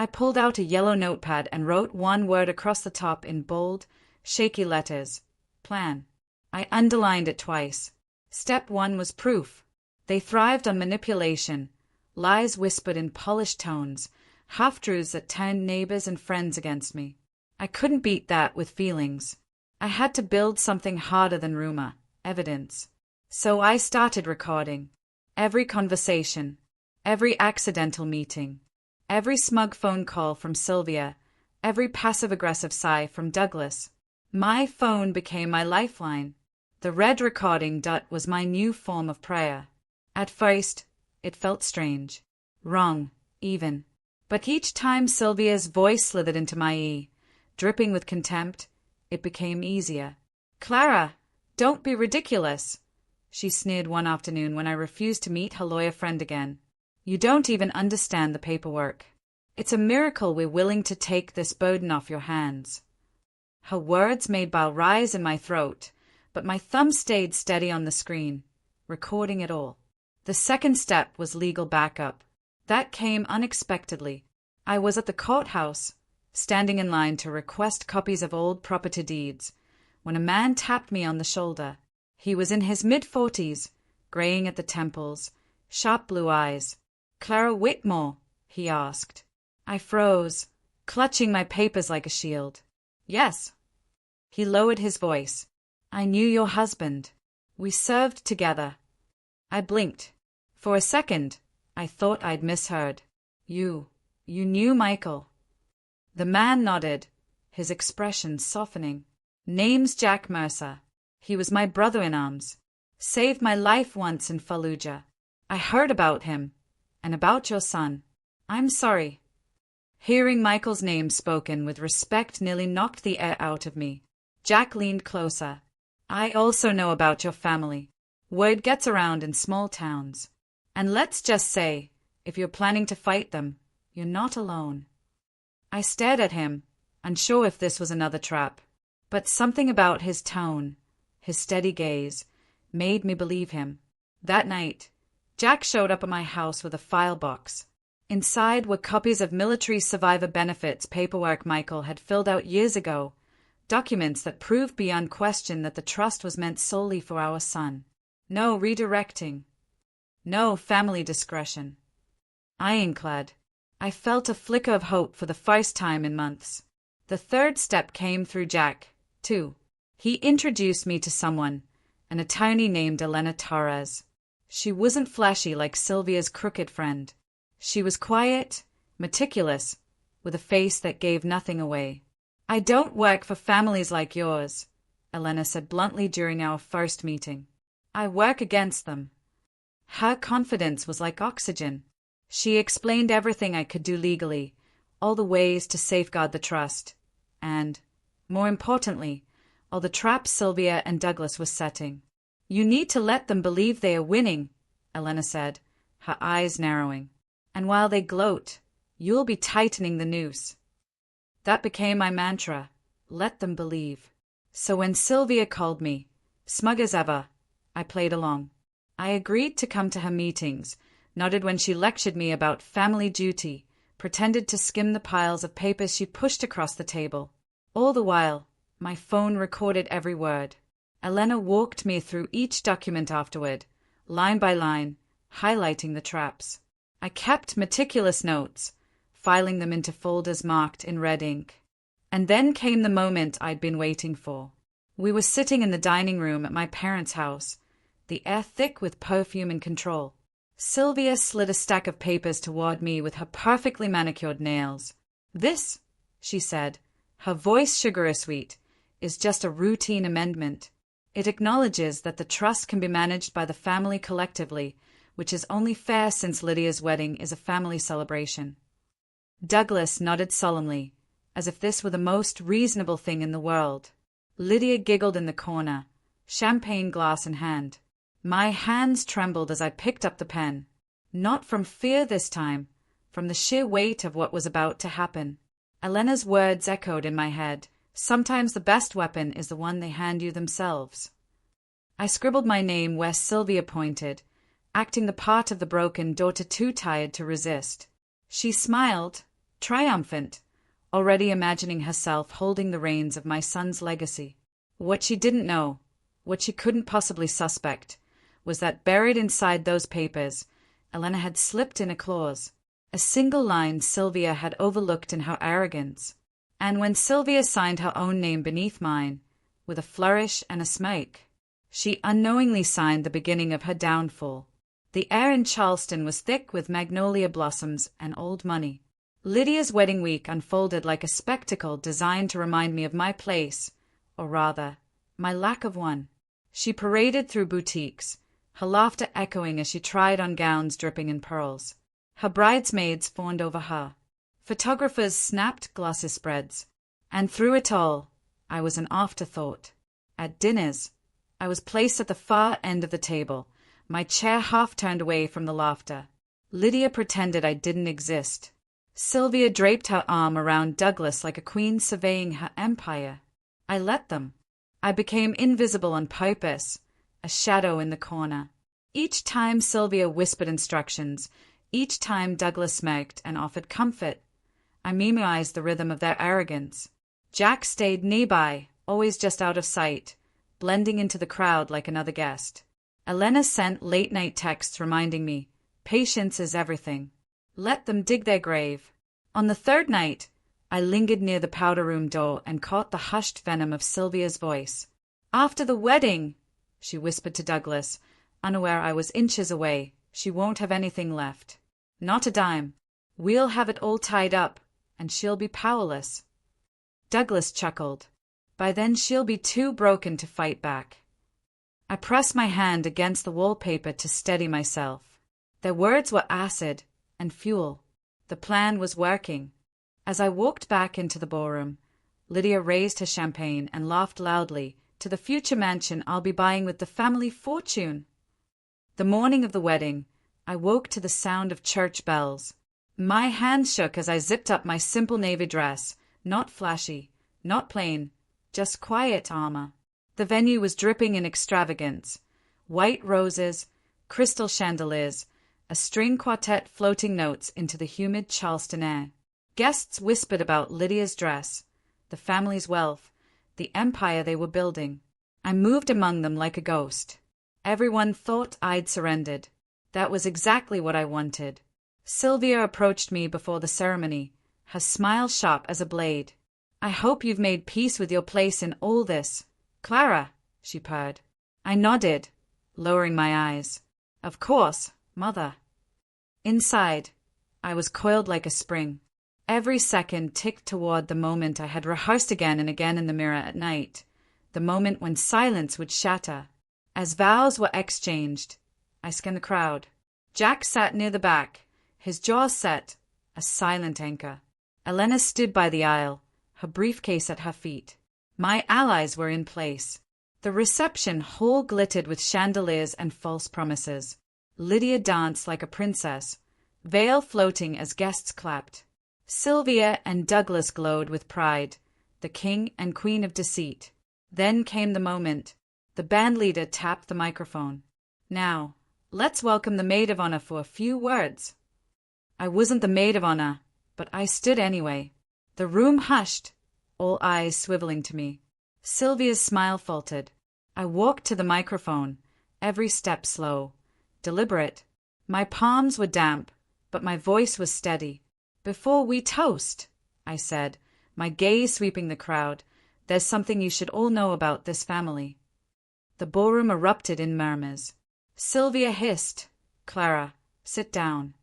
I pulled out a yellow notepad and wrote one word across the top in bold, shaky letters. Plan. I underlined it twice. Step 1 was proof. They thrived on manipulation, lies whispered in polished tones, half-truths that turned neighbors and friends against me. I couldn't beat that with feelings. I had to build something harder than rumor, evidence. So I started recording. Every conversation, every accidental meeting, every smug phone call from Sylvia, every passive-aggressive sigh from Douglas. My phone became my lifeline. The red recording dot was my new form of prayer. At first, it felt strange, wrong, even. But each time Sylvia's voice slithered into my ear, dripping with contempt, it became easier. Clara, don't be ridiculous, she sneered one afternoon when I refused to meet her lawyer friend again. You don't even understand the paperwork. It's a miracle we're willing to take this burden off your hands. Her words made bile rise in my throat, but my thumb stayed steady on the screen, recording it all. The second step was legal backup. That came unexpectedly. I was at the courthouse, standing in line to request copies of old property deeds, when a man tapped me on the shoulder. He was in his mid-40s, graying at the temples, sharp blue eyes. Clara Whitmore, he asked. I froze, clutching my papers like a shield. Yes. He lowered his voice. I knew your husband. We served together. I blinked. For a second, I thought I'd misheard. You knew Michael. The man nodded, his expression softening. Name's Jack Mercer. He was my brother-in-arms. Saved my life once in Fallujah. I heard about him, and about your son. I'm sorry. Hearing Michael's name spoken with respect nearly knocked the air out of me. Jack leaned closer. I also know about your family. Word gets around in small towns. And let's just say, if you're planning to fight them, you're not alone. I stared at him, unsure if this was another trap. But something about his tone, his steady gaze, made me believe him. That night, Jack showed up at my house with a file box. Inside were copies of military survivor benefits paperwork Michael had filled out years ago, Documents that proved beyond question that the trust was meant solely for our son. No redirecting. No family discretion. Ironclad. I felt a flicker of hope for the first time in months. The third step came through Jack, too. He introduced me to someone, an attorney named Elena Torres. She wasn't flashy like Sylvia's crooked friend. She was quiet, meticulous, with a face that gave nothing away. "I don't work for families like yours," Elena said bluntly during our first meeting. "I work against them." Her confidence was like oxygen. She explained everything I could do legally, all the ways to safeguard the trust, and, more importantly, all the traps Sylvia and Douglas were setting. "You need to let them believe they are winning," Elena said, her eyes narrowing. "And while they gloat, you'll be tightening the noose." That became my mantra, let them believe. So when Sylvia called me, smug as ever, I played along. I agreed to come to her meetings, nodded when she lectured me about family duty, pretended to skim the piles of papers she pushed across the table. All the while, my phone recorded every word. Elena walked me through each document afterward, line by line, highlighting the traps. I kept meticulous notes, filing them into folders marked in red ink. And then came the moment I'd been waiting for. We were sitting in the dining room at my parents' house, the air thick with perfume and control. Sylvia slid a stack of papers toward me with her perfectly manicured nails. "This," she said, her voice sugary sweet, "is just a routine amendment. It acknowledges that the trust can be managed by the family collectively, which is only fair since Lydia's wedding is a family celebration." Douglas nodded solemnly, as if this were the most reasonable thing in the world. Lydia giggled in the corner, champagne glass in hand. My hands trembled as I picked up the pen. Not from fear this time, from the sheer weight of what was about to happen. Elena's words echoed in my head. Sometimes the best weapon is the one they hand you themselves. I scribbled my name where Sylvia pointed, acting the part of the broken daughter too tired to resist. She smiled, triumphant, already imagining herself holding the reins of my son's legacy. What she didn't know, what she couldn't possibly suspect, was that buried inside those papers, Elena had slipped in a clause, a single line Sylvia had overlooked in her arrogance. And when Sylvia signed her own name beneath mine, with a flourish and a smirk, she unknowingly signed the beginning of her downfall. The air in Charleston was thick with magnolia blossoms and old money. Lydia's wedding week unfolded like a spectacle designed to remind me of my place, or rather, my lack of one. She paraded through boutiques, her laughter echoing as she tried on gowns dripping in pearls. Her bridesmaids fawned over her. Photographers snapped glossy spreads. And through it all, I was an afterthought. At dinners, I was placed at the far end of the table, my chair half turned away from the laughter. Lydia pretended I didn't exist. Sylvia draped her arm around Douglas like a queen surveying her empire. I let them. I became invisible on purpose, a shadow in the corner. Each time Sylvia whispered instructions, each time Douglas smirked and offered comfort, I memorized the rhythm of their arrogance. Jack stayed nearby, always just out of sight, blending into the crowd like another guest. Elena sent late-night texts reminding me, patience is everything. Let them dig their grave. On the third night, I lingered near the powder room door and caught the hushed venom of Sylvia's voice. "After the wedding," she whispered to Douglas, unaware I was inches away, "she won't have anything left. Not a dime. We'll have it all tied up, and she'll be powerless." Douglas chuckled. "By then she'll be too broken to fight back." I pressed my hand against the wallpaper to steady myself. Their words were acid and fuel. The plan was working. As I walked back into the ballroom, Lydia raised her champagne and laughed loudly, to the future mansion I'll be buying with the family fortune. The morning of the wedding, I woke to the sound of church bells. My hands shook as I zipped up my simple navy dress, not flashy, not plain, just quiet armor. The venue was dripping in extravagance. White roses, crystal chandeliers, a string quartet floating notes into the humid Charleston air. Guests whispered about Lydia's dress, the family's wealth, the empire they were building. I moved among them like a ghost. Everyone thought I'd surrendered. That was exactly what I wanted. Sylvia approached me before the ceremony, her smile sharp as a blade. I hope you've made peace with your place in all this, Clara, she purred. I nodded, lowering my eyes. Of course, Mother. Inside, I was coiled like a spring. Every second ticked toward the moment I had rehearsed again and again in the mirror at night, the moment when silence would shatter. As vows were exchanged, I scanned the crowd. Jack sat near the back, his jaw set, a silent anchor. Elena stood by the aisle, her briefcase at her feet. My allies were in place. The reception hall glittered with chandeliers and false promises. Lydia danced like a princess, veil floating as guests clapped. Sylvia and Douglas glowed with pride, the king and queen of deceit. Then came the moment. The bandleader tapped the microphone. Now, let's welcome the maid of honor for a few words. I wasn't the maid of honor, but I stood anyway. The room hushed, all eyes swiveling to me. Sylvia's smile faltered. I walked to the microphone, every step slow, deliberate. My palms were damp, but my voice was steady. Before we toast, I said, my gaze sweeping the crowd, there's something you should all know about this family. The ballroom erupted in murmurs. Sylvia hissed, Clara, sit down.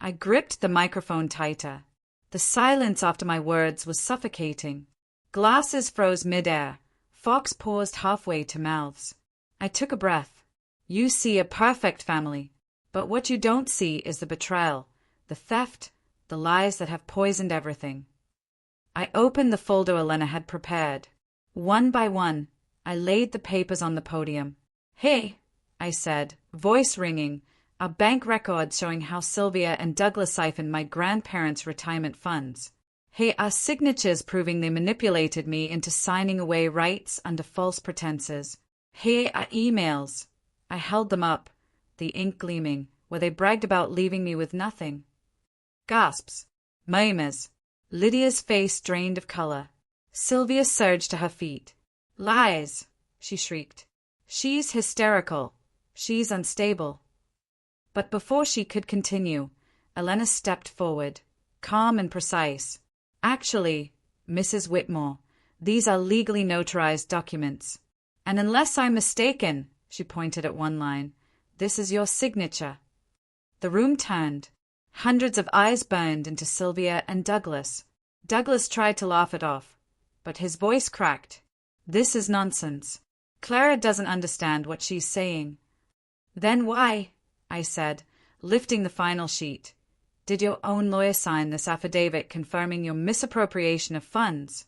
I gripped the microphone tighter. The silence after my words was suffocating. Glasses froze midair. Forks paused halfway to mouths. I took a breath. You see a perfect family, but what you don't see is the betrayal, the theft, the lies that have poisoned everything. I opened the folder Elena had prepared. One by one, I laid the papers on the podium. Hey, I said, voice ringing, our bank records showing how Sylvia and Douglas siphoned my grandparents' retirement funds. Hey, our signatures proving they manipulated me into signing away rights under false pretenses. Hey, our emails. I held them up, the ink gleaming, where they bragged about leaving me with nothing. Gasps. Murmurs. Lydia's face drained of color. Sylvia surged to her feet. Lies, she shrieked. She's hysterical. She's unstable. But before she could continue, Elena stepped forward, calm and precise. Actually, Mrs. Whitmore, these are legally notarized documents. And unless I'm mistaken, she pointed at one line, this is your signature. The room turned. Hundreds of eyes burned into Sylvia and Douglas. Douglas tried to laugh it off, but his voice cracked. This is nonsense. Clara doesn't understand what she's saying. Then why, I said, lifting the final sheet, did your own lawyer sign this affidavit confirming your misappropriation of funds?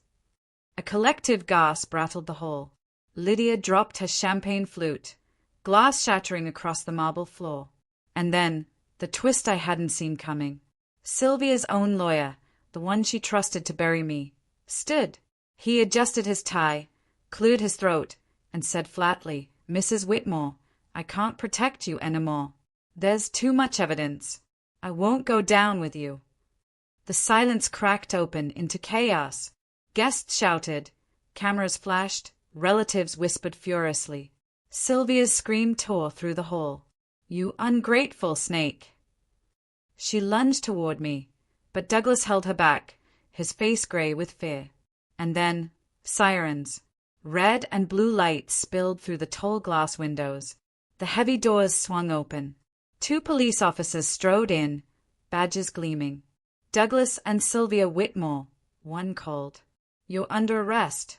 A collective gasp rattled the hall. Lydia dropped her champagne flute, glass shattering across the marble floor. And then, the twist I hadn't seen coming. Sylvia's own lawyer, the one she trusted to bury me, stood. He adjusted his tie, cleared his throat, and said flatly, Mrs. Whitmore, I can't protect you anymore. There's too much evidence. I won't go down with you. The silence cracked open into chaos. Guests shouted, cameras flashed, relatives whispered furiously. Sylvia's scream tore through the hall. You ungrateful snake. She lunged toward me, but Douglas held her back, his face gray with fear. And then, sirens. Red and blue lights spilled through the tall glass windows. The heavy doors swung open. 2 police officers strode in, badges gleaming. Douglas and Sylvia Whitmore, one called. You're under arrest.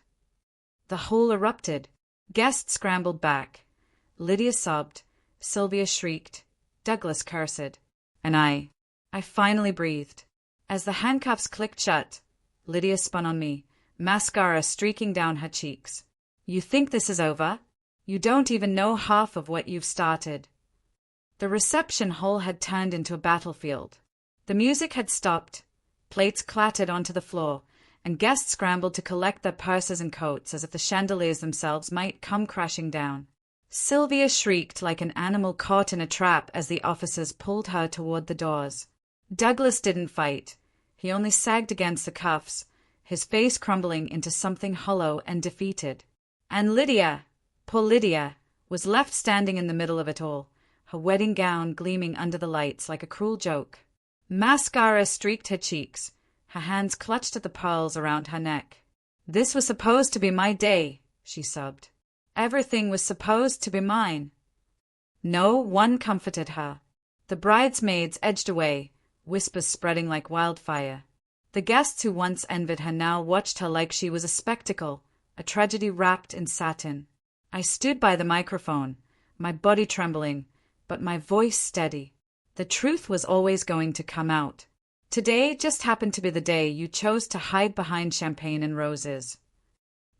The hall erupted. Guests scrambled back. Lydia sobbed. Sylvia shrieked. Douglas cursed. And I finally breathed. As the handcuffs clicked shut, Lydia spun on me, mascara streaking down her cheeks. You think this is over? You don't even know half of what you've started. The reception hall had turned into a battlefield. The music had stopped. Plates clattered onto the floor, and guests scrambled to collect their purses and coats as if the chandeliers themselves might come crashing down. Sylvia shrieked like an animal caught in a trap as the officers pulled her toward the doors. Douglas didn't fight. He only sagged against the cuffs, his face crumbling into something hollow and defeated. And Lydia, poor Lydia, was left standing in the middle of it all, her wedding gown gleaming under the lights like a cruel joke. Mascara streaked her cheeks, her hands clutched at the pearls around her neck. "This was supposed to be my day," she sobbed. "Everything was supposed to be mine." No one comforted her. The bridesmaids edged away, whispers spreading like wildfire. The guests who once envied her now watched her like she was a spectacle, a tragedy wrapped in satin. I stood by the microphone, my body trembling, but my voice steady. The truth was always going to come out. Today just happened to be the day you chose to hide behind champagne and roses.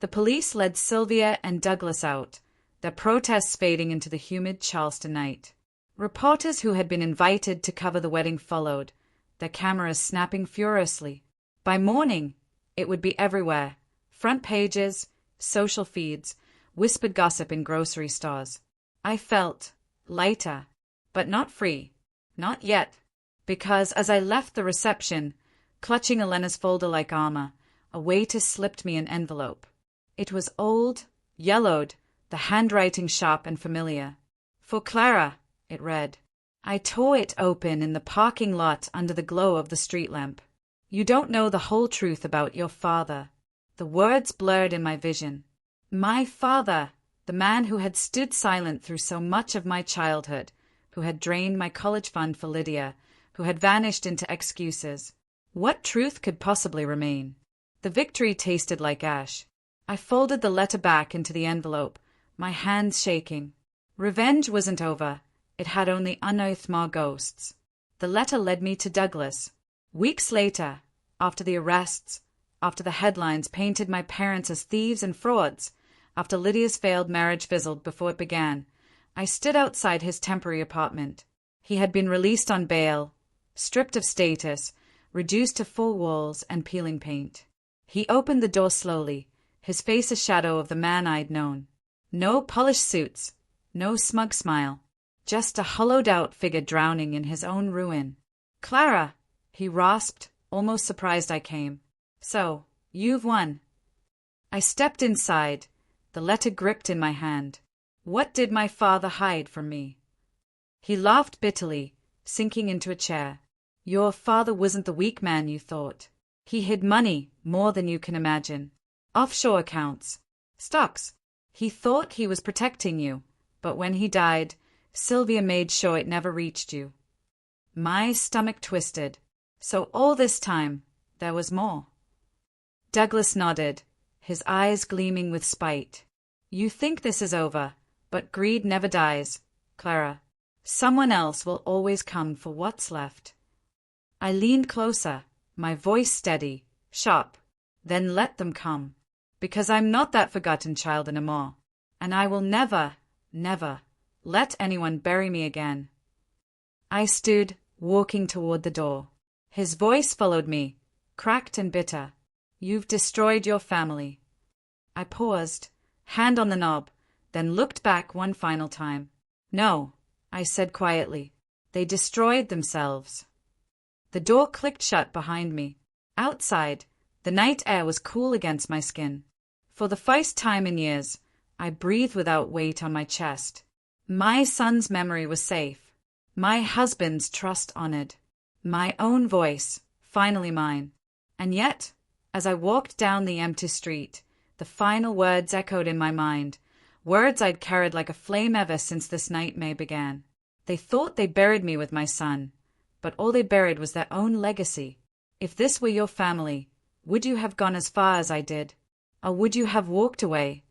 The police led Sylvia and Douglas out, their protests fading into the humid Charleston night. Reporters who had been invited to cover the wedding followed, their cameras snapping furiously. By morning, it would be everywhere. Front pages, social feeds, whispered gossip in grocery stores. I felt lighter, but not free. Not yet. Because as I left the reception, clutching Elena's folder-like armor, a waiter slipped me an envelope. It was old, yellowed, the handwriting sharp and familiar. "For Clara," it read. I tore it open in the parking lot under the glow of the street lamp. "You don't know the whole truth about your father." The words blurred in my vision. My father, the man who had stood silent through so much of my childhood, who had drained my college fund for Lydia, who had vanished into excuses. What truth could possibly remain? The victory tasted like ash. I folded the letter back into the envelope, my hands shaking. Revenge wasn't over. It had only unearthed more ghosts. The letter led me to Douglas. Weeks later, after the arrests, after the headlines painted my parents as thieves and frauds, after Lydia's failed marriage fizzled before it began, I stood outside his temporary apartment. He had been released on bail, stripped of status, reduced to 4 walls and peeling paint. He opened the door slowly, his face a shadow of the man I'd known. No polished suits, no smug smile, just a hollowed-out figure drowning in his own ruin. "Clara," he rasped, almost surprised I came. "So, you've won." I stepped inside, the letter gripped in my hand. What did my father hide from me? He laughed bitterly, sinking into a chair. "Your father wasn't the weak man you thought. He hid money, more than you can imagine. Offshore accounts, stocks. He thought he was protecting you, but when he died, Sylvia made sure it never reached you." My stomach twisted. So all this time, there was more. Douglas nodded, his eyes gleaming with spite. "You think this is over, but greed never dies, Clara. Someone else will always come for what's left." I leaned closer, my voice steady, sharp. "Then let them come. Because I'm not that forgotten child anymore. And I will never, never let anyone bury me again." I stood, walking toward the door. His voice followed me, cracked and bitter. "You've destroyed your family." I paused, hand on the knob, then looked back one final time. "No," I said quietly. "They destroyed themselves." The door clicked shut behind me. Outside, the night air was cool against my skin. For the first time in years, I breathed without weight on my chest. My son's memory was safe. My husband's trust honored. My own voice, finally mine. And yet, as I walked down the empty street, the final words echoed in my mind, words I'd carried like a flame ever since this nightmare began. They thought they buried me with my son, but all they buried was their own legacy. If this were your family, would you have gone as far as I did? Or would you have walked away?